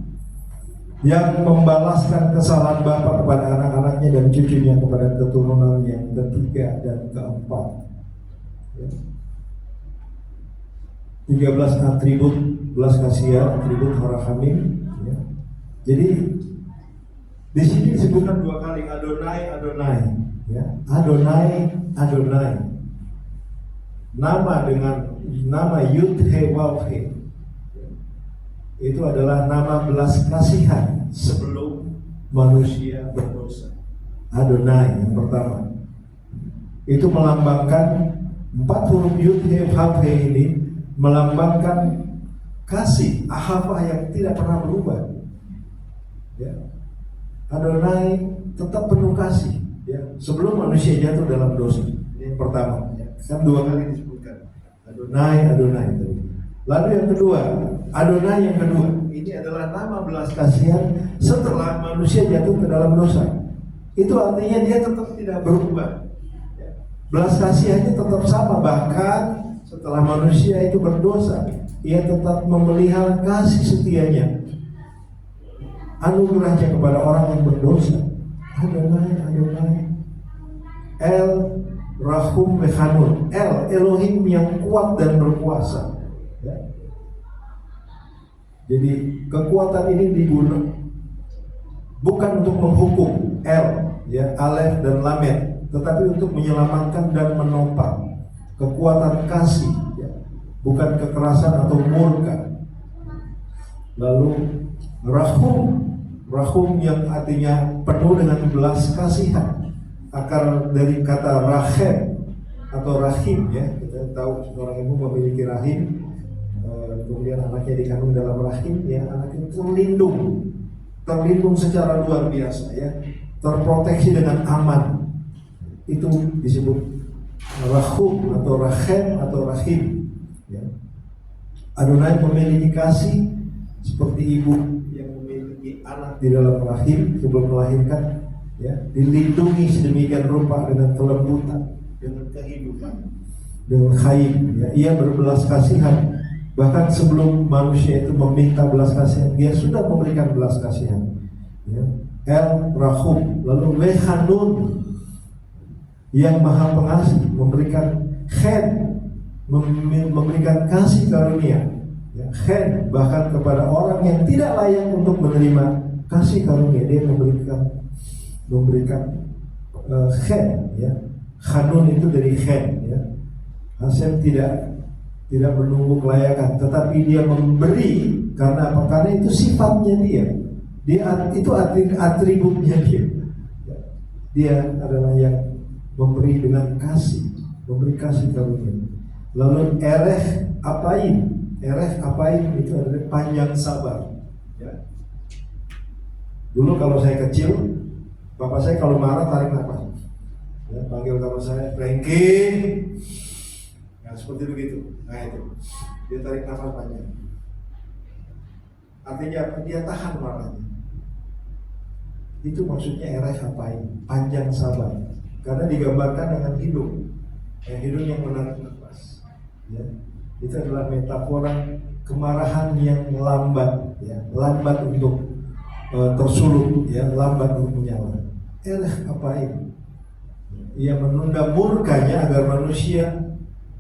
yang membalaskan kesalahan bapa kepada anak-anaknya dan cucunya kepada keturunan yang ketiga dan keempat. Ya. 13 atribut belas kasihan, atribut harachamim. Ya. Jadi di sini disebutkan 2 kali Adonai, Adonai. Ya. Adonai, Adonai. Nama dengan nama Yud He Waw He itu adalah nama belas kasihan sebelum manusia berdosa. Adonai yang pertama itu melambangkan 4 huruf Yud He Waw He ini melambangkan kasih ahava yang tidak pernah berubah. Ya. Adonai tetap penuh kasih. Ya. Sebelum manusia jatuh dalam dosa. Ini yang pertama. Ya. Kan 2 kali disebutkan Adonai, Adonai. Lalu yang kedua, Adonai yang kedua, ini adalah nama belas kasihan setelah manusia jatuh ke dalam dosa. Itu artinya dia tetap tidak berubah. Ya. Belas kasihannya tetap sama, bahkan setelah manusia itu berdosa, ia tetap memelihara kasih setianya, anugerahnya kepada orang yang berdosa. Adonai, Adonai, El Rahum Mechanun, El Elohim yang kuat dan berkuasa. Ya. Jadi kekuatan ini digunakan bukan untuk menghukum, El, ya, Alef dan Lamed, tetapi untuk menyelamatkan dan menopang. Kekuatan kasih, ya, bukan kekerasan atau murka. Lalu Rahum yang artinya penuh dengan belas kasihan, akar dari kata Rachem atau Rahim, ya. Kita tahu seorang ibu memiliki rahim, kemudian anaknya dikandung dalam rahim, ya, anak itu terlindung secara luar biasa, ya, terproteksi dengan aman. Itu disebut Rahum atau Rachem atau Rahim. Ya. Adonai memiliki kasih seperti ibu yang memiliki anak di dalam rahim sebelum melahirkan, ya, dilindungi sedemikian rupa dengan kelembutan, dengan kehidupan, dengan khaim. Ya. Ia berbelas kasihan, bahkan sebelum manusia itu meminta belas kasihan, dia sudah memberikan belas kasihan. Ya. El Rahum, lalu Mechanun yang maha pengasih, memberikan chen, memberikan kasih karunia, ya, chen, bahkan kepada orang yang tidak layak untuk menerima kasih karunia, dia memberikan chen, ya. Hanun itu dari chen, ya. Hashem tidak menunggu kelayakan, tetapi dia memberi karena apa? Karena itu sifatnya dia itu atributnya dia. Ya. Dia adalah yang memberi dengan kasih, memberi kasih karunia. Lalu Erech Apaim itu adalah panjang sabar. Ya. Dulu kalau saya kecil, bapak saya kalau marah tarik nafas. Ya, panggil kalau saya Frankie, nah, seperti begitu. Nah itu, dia tarik nafas panjang. Artinya apa? Dia tahan marahnya. Itu maksudnya Erech Apaim, panjang sabar. Karena digambarkan dengan hidung yang menarik nafas. Ya. Itu adalah metafora kemarahan yang lambat, ya, lambat untuk tersulut, ya, lambat untuk menyala. Erech Apaim, ia menunda murkanya agar manusia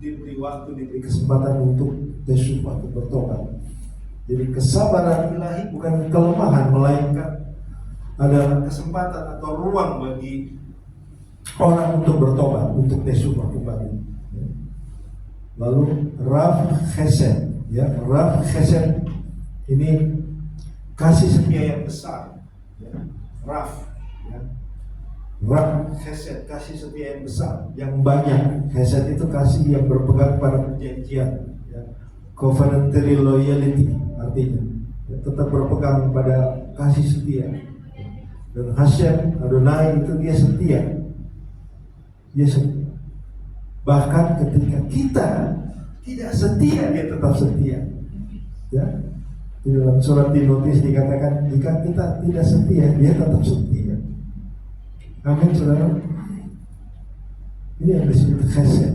diberi waktu, diberi kesempatan untuk teshuva, untuk bertobat. Jadi kesabaran ilahi bukan kelemahan, melainkan adalah kesempatan atau ruang bagi orang untuk bertobat, untuk teshuva kembali. Lalu Rav Chesed, ya, Rav Chesed ini kasih setia yang besar, ya. Rav, ya. Rav Chesed, kasih setia yang besar, yang banyak. Chesed itu kasih yang berpegang pada perjanjian, ya. Covenantary loyalty artinya, ya, tetap berpegang pada kasih setia. Dan Hashem Adonai itu dia setia. Bahkan ketika tidak setia, dia tetap setia. Ya, di dalam surat Timotius dikatakan jika kita tidak setia, dia tetap setia. Amin, saudara. Ini yang disebut chesed,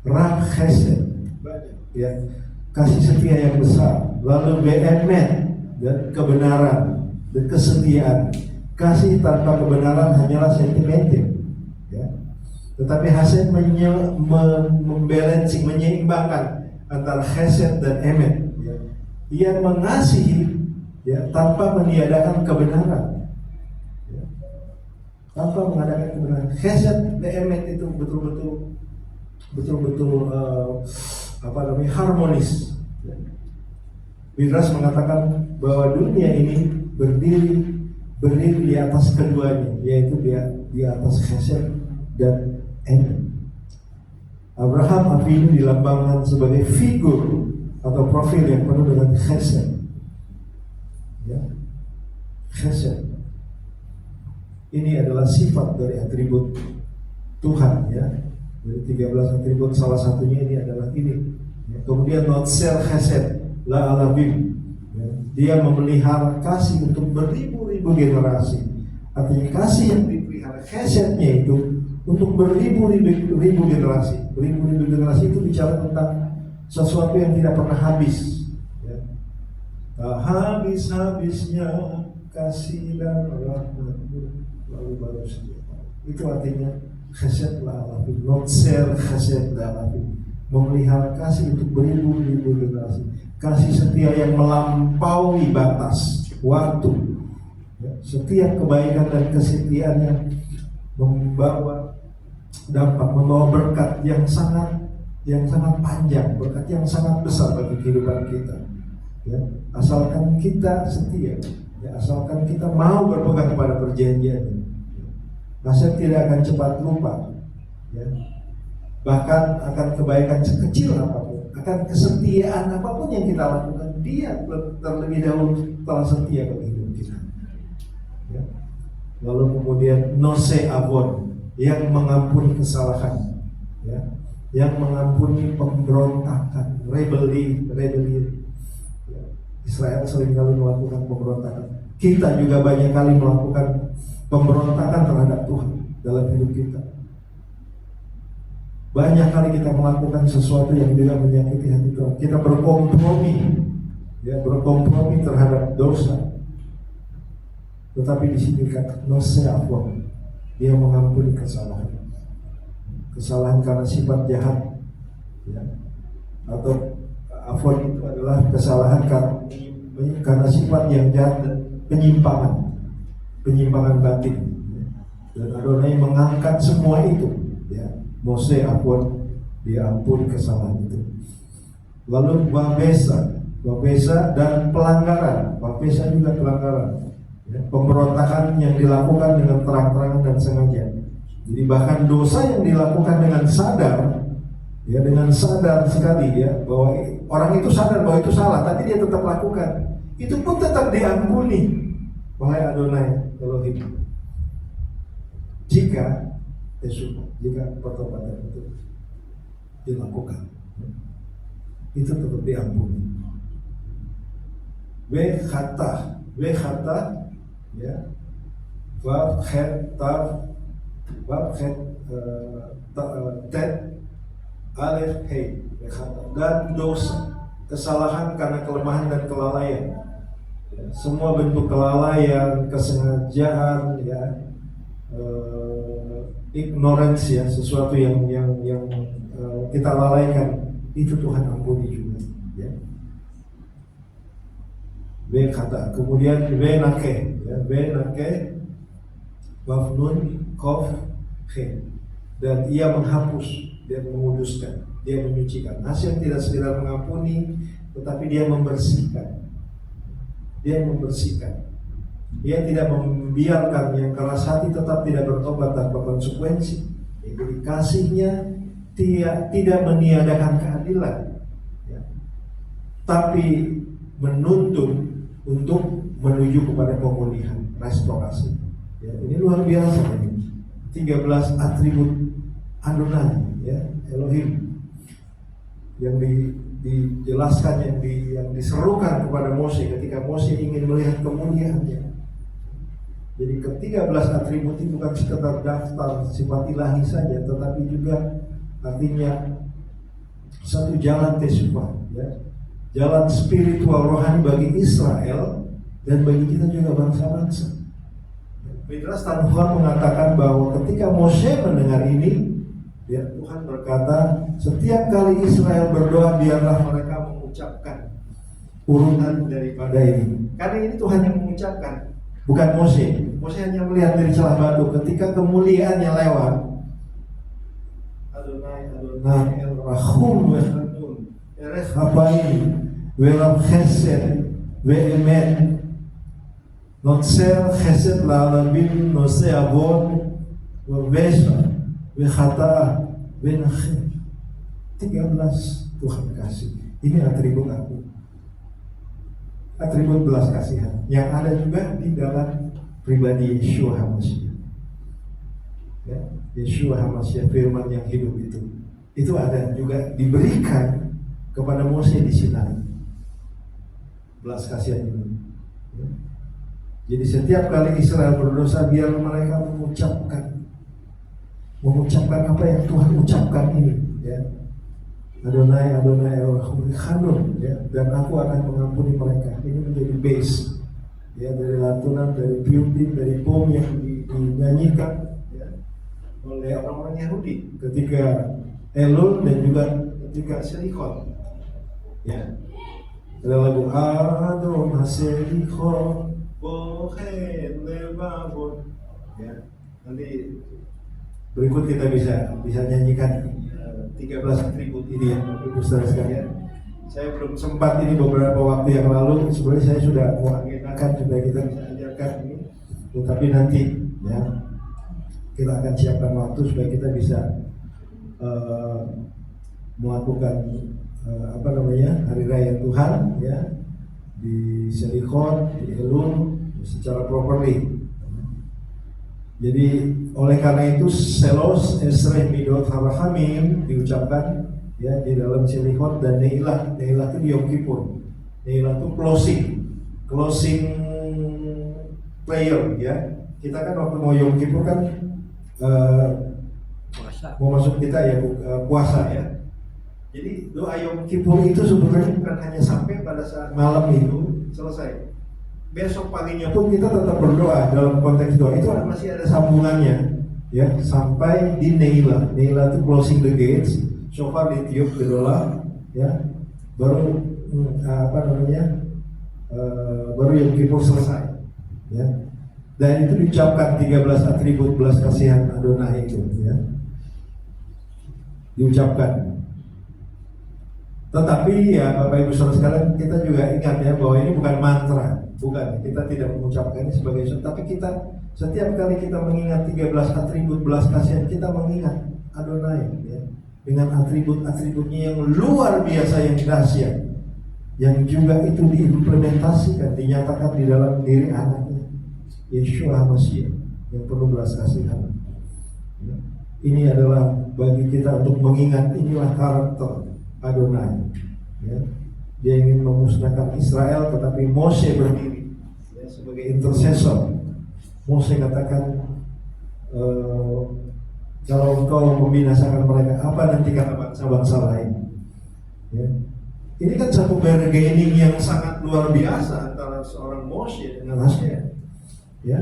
rah chesed, ya, kasih setia yang besar. Lalu be'emet, dan kebenaran dan kesetiaan. Kasih tanpa kebenaran hanyalah sentimental, ya. Tetapi chesed membalansi, menyeimbangkan antara chesed dan emet. Ya. Ia mengasihi, ya, tanpa meniadakan kebenaran. Tanpa mengadakan kebenaran. Chesed be'emet itu betul-betul harmonis. Midrash mengatakan bahwa dunia ini berdiri di atas keduanya, yaitu di atas chesed dan emet. Abraham Avinu dilambangkan sebagai figur atau profil yang penuh dengan chesed. Ya, chesed. Ini adalah sifat dari atribut Tuhan, ya. Dari 13 atribut salah satunya ini adalah ini. Ya. Kemudian notser chesed la alabim. Ya. Dia memelihara kasih untuk beribu-ribu generasi. Artinya kasih yang dipelihara chesednya itu untuk beribu-ribu generasi. Beribu-ribu generasi itu bicara tentang sesuatu yang tidak pernah habis. Ya. Tak habis-habisnya kasih dan rahmat lalu baru saja. Itu artinya chesed la'alafim, notser chesed la'alafim, memelihara kasih untuk beribu-ribu generasi. Kasih setia yang melampaui batas waktu. Ya, setiap kebaikan dan kesetiaan yang membawa dampak, membawa berkat yang sangat panjang, berkat yang sangat besar bagi kehidupan kita. Ya, asalkan kita setia, ya, asalkan kita mau berpegang pada perjanjian. Nasib tidak akan cepat lupa, ya. Bahkan akan kebaikan sekecil apapun, akan kesetiaan apapun yang kita lakukan, dia terlebih dahulu telah setia bagi hidup kita. Ya. Lalu kemudian nose avon, yang mengampuni kesalahan, ya, yang mengampuni pemberontakan, rebeli. Ya. Israel seringkali melakukan pemberontakan. Kita juga banyak kali melakukan pemberontakan terhadap Tuhan dalam hidup kita. Banyak kali kita melakukan sesuatu yang juga menyakiti hati Tuhan. Kita berkompromi, ya, berkompromi terhadap dosa. Tetapi di sini kata noseafon, dia mengampuni kesalahan. Kesalahan karena sifat jahat, ya. Atau afon itu adalah kesalahan karena sifat yang jahat dan penyimpangan batin. Dan Adonai mengangkat semua itu, ya. Mose afon, dia ampuni kesalahan itu. Lalu wabesa dan pelanggaran. Wabesa juga pelanggaran, ya. Pemberontakan yang dilakukan dengan terang-terangan dan sengaja. Jadi bahkan dosa yang dilakukan dengan sadar, ya, dengan sadar sekali, ya, bahwa orang itu sadar bahwa itu salah, tapi dia tetap lakukan. Itu pun tetap diampuni oleh Adonai Elohim. Jika pertobatan itu dilakukan, itu tetap diampuni. Wechata, ya, tet alef hei, dan dosa, kesalahan karena kelemahan dan kelalaian. Ya, semua bentuk kelalaian, kesengajaan, ya, ignorance, ya, sesuatu yang kita lalaikan, itu Tuhan ampuni juga, ya. Kata, kemudian benake, ya, benake, wafnun kof he, dan ia menghapus, dia menguduskan, dia menyucikan. Hasil tidak sekedar mengampuni, tetapi dia membersihkan. Dia membersihkan. Dia tidak membiarkan yang keras hati tetap tidak bertobat tanpa konsekuensi. Jadi kasihnya tidak meniadakan keadilan, ya, tapi menuntun untuk menuju kepada pemulihan, restorasi. Ya, ini luar biasa ini. 13 atribut Adonai, ya, Elohim. yang dijelaskan, yang diserukan kepada Mose ketika Mose ingin melihat kemuliaannya. Jadi ke-13 atribut itu bukan sekedar daftar sifat ilahi saja, tetapi juga artinya satu jalan teshuva, ya, jalan spiritual rohani bagi Israel dan bagi kita juga bangsa-bangsa. Midrash Tanhua mengatakan bahwa ketika Mose mendengar ini, ya, Tuhan berkata, setiap kali Israel berdoa biarlah mereka mengucapkan urutan daripada ini. Karena ini Tuhan yang mengucapkan, bukan Mose. Mose hanya melihat dari celah batu. Ketika kemuliaannya lewat, Adonai Adonai El Rahum Vechanun Erech Hapaim Velam Chesed Ve'emet Notser Chesed La'alabim Nose Avon Vesha Vechata Venachem. 13 Tuhan kasih. Ini atribut aku, atribut belas kasihan yang ada juga di dalam pribadi Yeshua HaMashiach, ya, Yeshua HaMashiach, firman yang hidup itu ada juga diberikan kepada Mose di Sinai, belas kasihan ini, ya. Jadi setiap kali Israel berdosa biar mereka mengucapkan apa yang Tuhan ucapkan ini, ya, Adonai Adonai Elohim Chanun, ya, dan aku akan mengampuni mereka. Ini menjadi base, ya, dari lantunan, dari piyutin, dari bom yang dinyanyikan, ya, oleh orang-orang Yahudi ketika Elul dan juga ketika Selichot, ya. Ada lagu Adonai Selichot Bohen Levavon, ya. Nanti berikut kita bisa nyanyikan 13 atribut ini, ya, Bapak Ibu Saudara sekalian. Saya belum sempat ini beberapa waktu yang lalu, sebenarnya saya sudah mau agendakan supaya kita bisa ajarkan ini, tetapi nanti, ya, kita akan siapkan waktu supaya kita bisa melakukan hari raya Tuhan, ya, di Selichot, di Elul secara properly. Jadi oleh karena itu Selos Esrei Midot Harahamim diucapkan, ya, di dalam Selichot dan Neilah. Neilah itu di Yom Kippur. Neilah itu closing prayer, ya. Kita kan waktu mau Yom Kippur kan mau masuk kita, ya, puasa, ya. Jadi doa Yom Kippur itu sebenarnya bukan hanya sampai pada saat malam itu selesai. Besok paginya pun kita tetap berdoa. Dalam konteks doa itu masih ada sambungannya, ya, sampai di Neilah. Neilah itu closing the gates, shofar ditiup gedola, ya, baru baru Yom Kippur selesai, ya. Dan itu diucapkan 13 atribut belas kasihan Adonai itu, ya, diucapkan. Tetapi, ya, Bapak Ibu Saudara sekalian, kita juga ingat, ya, bahwa ini bukan mantra. Bukan, kita tidak mengucapkan ini sebagai sesuatu, tapi kita setiap kali kita mengingat 13 atribut belas kasihan, kita mengingat Adonai, ya, dengan atribut-atributnya yang luar biasa, yang dahsyat, yang juga itu diimplementasikan, dinyatakan di dalam diri anaknya Yeshua HaMashiach yang penuh belas kasihan. Ya. Ini adalah bagi kita untuk mengingat, inilah karakter Adonai, ya. Dia ingin memusnahkan Israel, tetapi Mose berdiri, ya, sebagai intercessor. Mose katakan, kalau engkau membinasakan mereka, apa nanti kata bangsa-bangsa lain? Ya. Ini kan satu bargaining yang sangat luar biasa antara seorang Mose dengan Hashem, ya.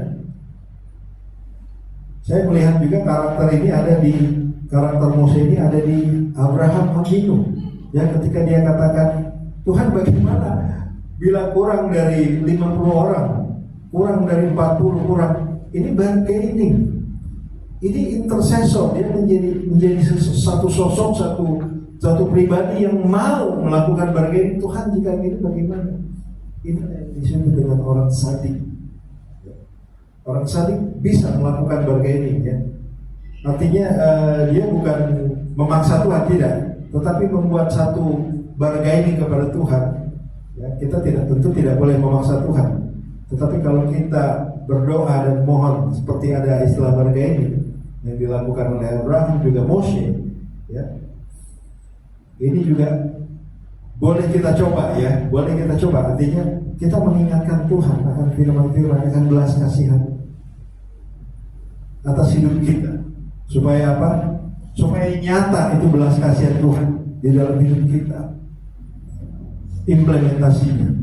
Saya melihat juga karakter Mose ini ada di Abraham Avinu, ya, ketika dia katakan, Tuhan, bagaimana bila kurang dari 50 orang, kurang dari 40, kurang, ini bargaining, ini intercessor, dia menjadi satu sosok, satu pribadi yang mau melakukan bargaining. Tuhan, jika ini bagaimana? Ini yang disebut dengan orang sadik. Orang sadik bisa melakukan bargaining, ya. Artinya dia bukan memaksa Tuhan, tidak, tetapi membuat satu bargaining kepada Tuhan, ya. Kita tentu tidak boleh memaksa Tuhan, tetapi kalau kita berdoa dan mohon seperti ada istilah bargaining yang dilakukan oleh Abraham juga Mose, ya, Ini juga boleh kita coba ya, boleh kita coba. Artinya kita mengingatkan Tuhan akan firman-firman, akan belas kasihan atas hidup kita. Supaya apa? Supaya nyata itu belas kasihan Tuhan di dalam hidup kita. Implementasinya.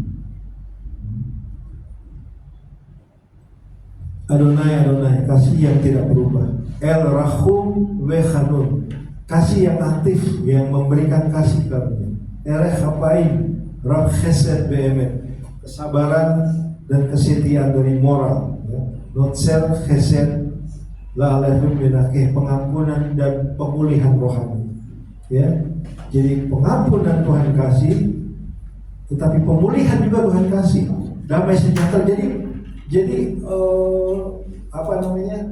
Adonai, Adonai, kasih yang tidak berubah. El Rahum Vechanun, kasih yang aktif, yang memberikan kasih karunia. Erech Hapaim, Rab Chesed Be'emet, kesabaran dan kesetiaan dari moral. Notser Chesed La'alehum Benakeh, pengampunan dan pemulihan rohani. Ya, jadi pengampunan Tuhan kasih, tetapi pemulihan juga Tuhan kasih. Damai sejahtera. Jadi apa namanya?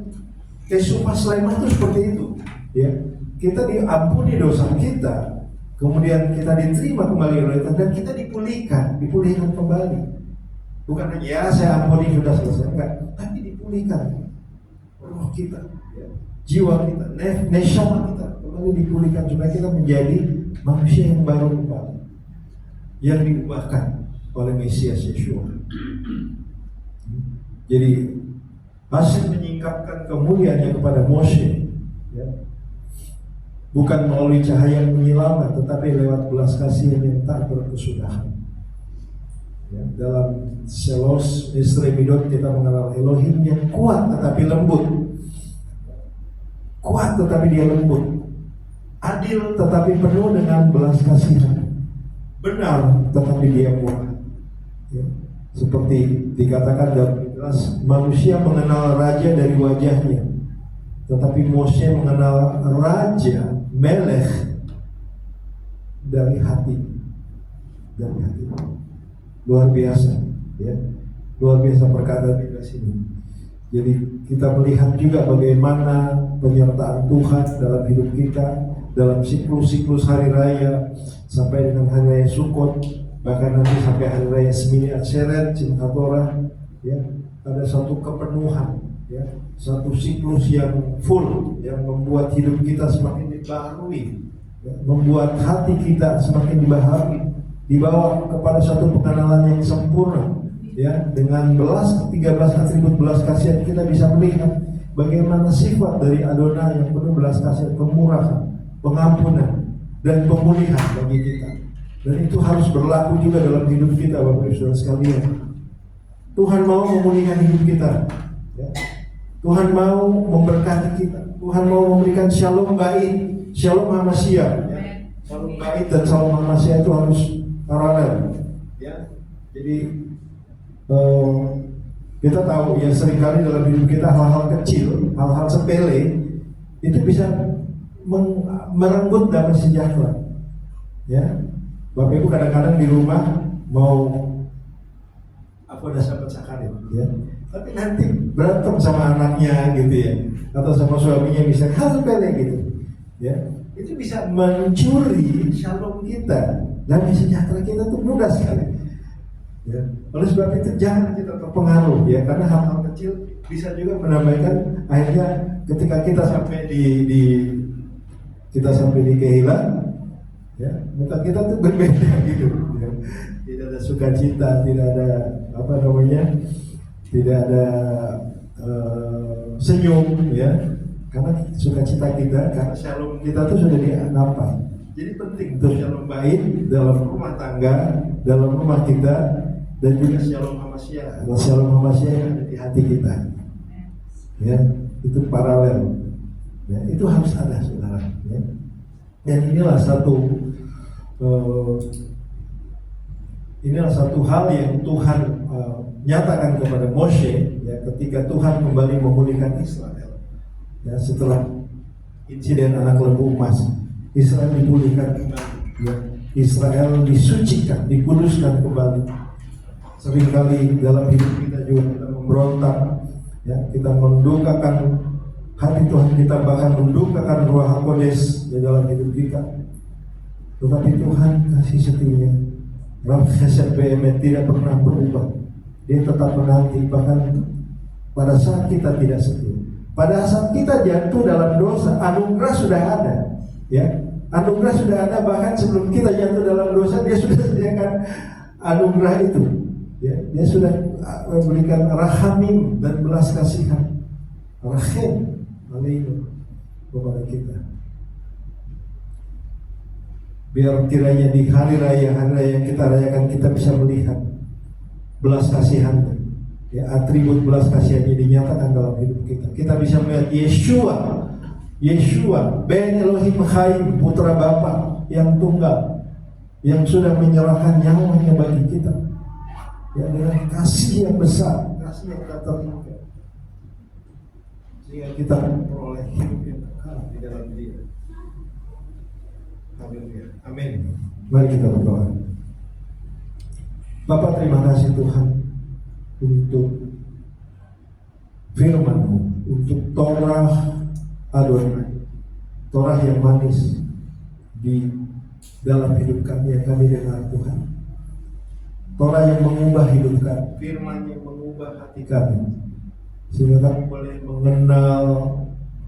Kesupas Sulaiman itu seperti itu, ya. Kita diampuni dosa kita, kemudian kita diterima kembali oleh Tuhan dan kita dipulihkan kembali. Bukan hanya ya saya ampuni sudah selesai, enggak, tapi dipulihkan roh kita, ya. Jiwa kita, neshama kita kembali dipulihkan supaya kita menjadi manusia yang baru kembali, yang diubahkan oleh Mesias Yeshua. Jadi hasil menyingkapkan kemuliaannya kepada Moshe, ya, bukan melalui cahaya penyelamat, tetapi lewat belas kasihan yang tak berkesudahan. Ya, dalam Selos Esremidot kita mengenal Elohim yang kuat tetapi lembut, kuat tetapi dia lembut, adil tetapi penuh dengan belas kasihan, benar tetapi dia murah. Ya, seperti dikatakan dalam jelas, manusia mengenal raja dari wajahnya, tetapi Moshe mengenal raja Melech dari hati, luar biasa, ya, luar biasa perkataan di sini. Jadi kita melihat juga bagaimana penyertaan Tuhan dalam hidup kita, dalam siklus hari raya sampai dengan hari raya Sukkot, bahkan nanti sampai hari raya Shmini Atzeret, Simchat Torah, ya, ada satu kepenuhan, ya, satu siklus yang full, yang membuat hidup kita semakin dibaharui, ya, membuat hati kita semakin dibaharui, dibawa kepada satu pengenalan yang sempurna, ya, dengan 13 atribut belas kasihan kita bisa melihat bagaimana sifat dari Adonai yang penuh belas kasihan, kemurahan, pengampunan, dan pemulihan bagi kita. Dan itu harus berlaku juga dalam hidup kita, Bapak Ibu Saudara sekalian. Tuhan mau memulihkan hidup kita, ya. Tuhan mau memberkati kita. Tuhan mau memberikan shalom bait, shalom hamasyah, ya. Shalom bait dan shalom hamasyah itu harus paralel, ya. Jadi kita tahu ya, seringkali dalam hidup kita hal-hal kecil, hal-hal sepele itu bisa merenggut damai sejahtera, ya. Bapak Ibu kadang-kadang di rumah mau apa udah sahabat sakarin, ya, tapi nanti berantem sama anaknya gitu ya, atau sama suaminya bisa hal sepele gitu, ya, itu bisa mencuri shalom kita, damai sejahtera kita tuh mudah sekali, ya. Oleh sebab itu jangan kita terpengaruh, ya, karena hal-hal kecil bisa juga menambahkan, akhirnya ketika kita sampai di Kehila, ya, muka kita tuh berbeda gitu, ya. Tidak ada sukacita, tidak ada apa namanya, tidak ada senyum, ya, karena sukacita kita, karena shalom kita tuh sudah nampak. Jadi penting untuk shalom bait dalam rumah tangga, dalam rumah kita, dan juga shalom hamasyah, shalom hamasyah yang ada di hati kita, ya, itu paralel, ya, itu harus ada, saudara, ya. Dan inilah satu hal yang Tuhan nyatakan kepada Moshe, ya, ketika Tuhan kembali memulihkan Israel, ya, setelah insiden anak lembu emas. Israel dipulihkan kembali, ya. Israel disucikan, dikuduskan kembali. Seringkali dalam hidup kita juga kita memberontak, ya, kita mendukakan hati Tuhan kita, bahkan mendukakan Ruach HaKodes di dalam hidup kita. Tetapi Tuhan kasih setia, Rab Chesed Be'emet, tidak pernah berubah. Dia tetap menanti, bahkan pada saat kita tidak setia, pada saat kita jatuh dalam dosa, anugerah sudah ada, ya. Anugerah sudah ada, bahkan sebelum kita jatuh dalam dosa dia sudah sediakan anugerah itu. Ya, dia sudah memberikan rahamim dan belas kasihan, rahim, kepada kita. Biar kiranya di hari raya yang kita rayakan kita bisa melihat belas kasihannya, ya, atribut belas kasihannya dinyatakan dalam hidup kita. Kita bisa melihat Yeshua Ben Elohim Chaim, putra Bapa yang tunggal, yang sudah menyerahkan nyawanya bagi kita, ya, dengan kasih yang besar, kasih yang tak terhingga, sehingga kita memperoleh hidup yang kekal di dalam Dia. Amin. Mari kita berdoa. Bapa, terima kasih Tuhan untuk firman-Mu, untuk Torah Adonai, Torah yang manis di dalam hidup kami yang kami dengar Tuhan. Torah yang mengubah hidup kami, firman yang mengubah hati kami, sehingga kami boleh mengenal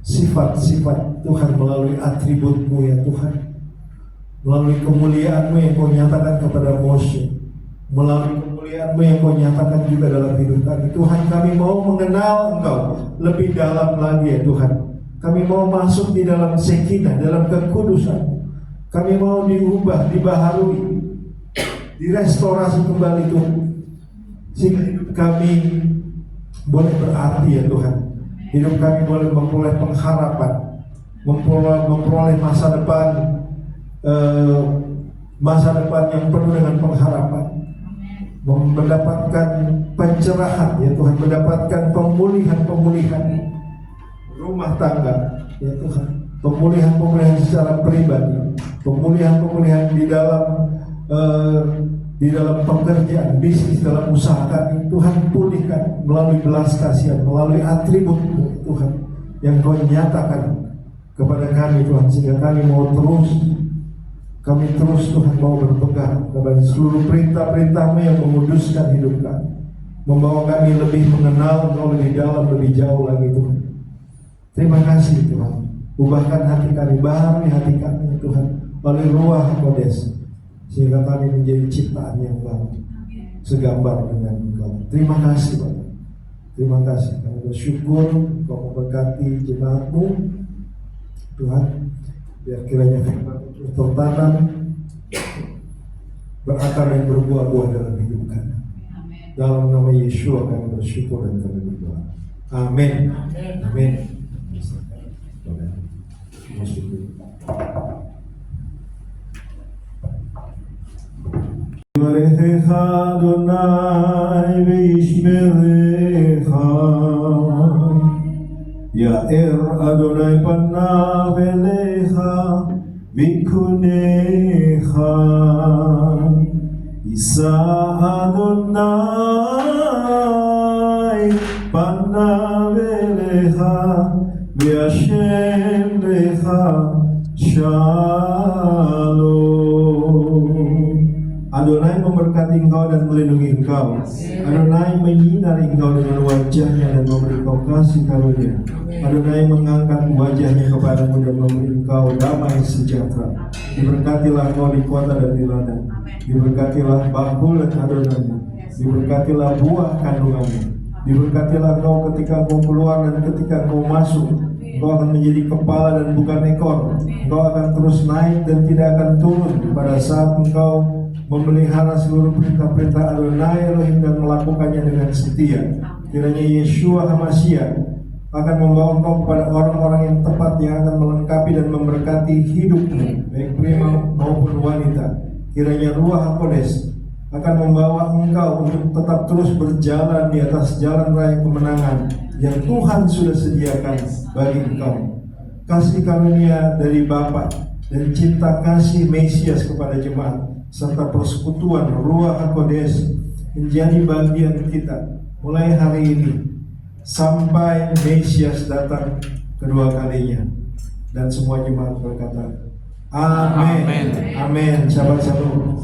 sifat-sifat Tuhan melalui atribut-Mu ya Tuhan, melalui kemuliaan-Mu yang Kau nyatakan kepada Mose, melalui kemuliaan-Mu yang Kau nyatakan juga dalam hidup kami. Tuhan, kami mau mengenal Engkau lebih dalam lagi ya Tuhan. Kami mau masuk di dalam sekinah, dalam kekudusan. Kami mau diubah, dibaharui, direstorasi kembali Tuhan, sehingga hidup kami boleh berarti ya Tuhan. Hidup kami boleh memperoleh pengharapan, memperoleh masa depan, yang penuh dengan pengharapan, mendapatkan pencerahan ya Tuhan, mendapatkan pemulihan rumah tangga ya Tuhan, pemulihan secara pribadi, pemulihan di dalam pekerjaan, bisnis, dalam usaha kami. Tuhan, pulihkan melalui belas kasihan, melalui atribut-Mu Tuhan yang Kau nyatakan kepada kami Tuhan, sehingga kami terus Tuhan mau berpegang kepada seluruh perintah-perintah-Mu yang menguduskan hidup kami, membawa kami lebih mengenal Engkau lebih dalam, lebih jauh lagi Tuhan. Terima kasih Tuhan, ubahkan hati kami, baharui hati kami Tuhan oleh Ruach HaKodes, sehingga kami menjadi ciptaan yang baru, segambar dengan Engkau. Terima kasih Bapak, terima kasih. Kami bersyukur Engkau memberkati jemaat-Mu Tuhan, biar kiranya firman terus tertanam, berakar dan berbuah-buah dalam hidup kami. Dalam nama Yeshua kami bersyukur dan kami berdoa. Amin. Amin. Yevarechecha Adonai ve'yishmerecha, Ya'er Adonai panav elecha v'yikunecha, Yisa Adonai panav elecha ve'yashem lecha shalom. Adonai memberkati engkau dan melindungi engkau. Adonai menyinari engkau dengan wajahnya dan memberi engkau kasih karunia. Adonai mengangkat wajahnya kepadamu dan memberi engkau damai sejahtera. Diberkatilah engkau di kota dan di ladang. Diberkatilah bakul dan adonannya. Diberkatilah buah kandungannya. Diberkatilah engkau ketika engkau keluar dan ketika engkau masuk. Engkau akan menjadi kepala dan bukan ekor. Engkau akan terus naik dan tidak akan turun pada saat engkau memelihara seluruh perintah-perintah Adonai Elohim dan melakukannya dengan setia. Kiranya Yeshua HaMashiach akan membawa engkau kepada orang-orang yang tepat, yang akan melengkapi dan memberkati hidupmu, baik pria maupun wanita. Kiranya Ruach HaKodes akan membawa engkau untuk tetap terus berjalan di atas jalan raya kemenangan yang Tuhan sudah sediakan bagi engkau. Kasih karunia dari Bapa dan cinta kasih Mesias kepada jemaat serta persekutuan Ruach HaKodes menjadi bagian kita mulai hari ini sampai Mesias datang kedua kalinya. Dan semua jemaat berkata, Amin. Amin. Shabbat Shalom.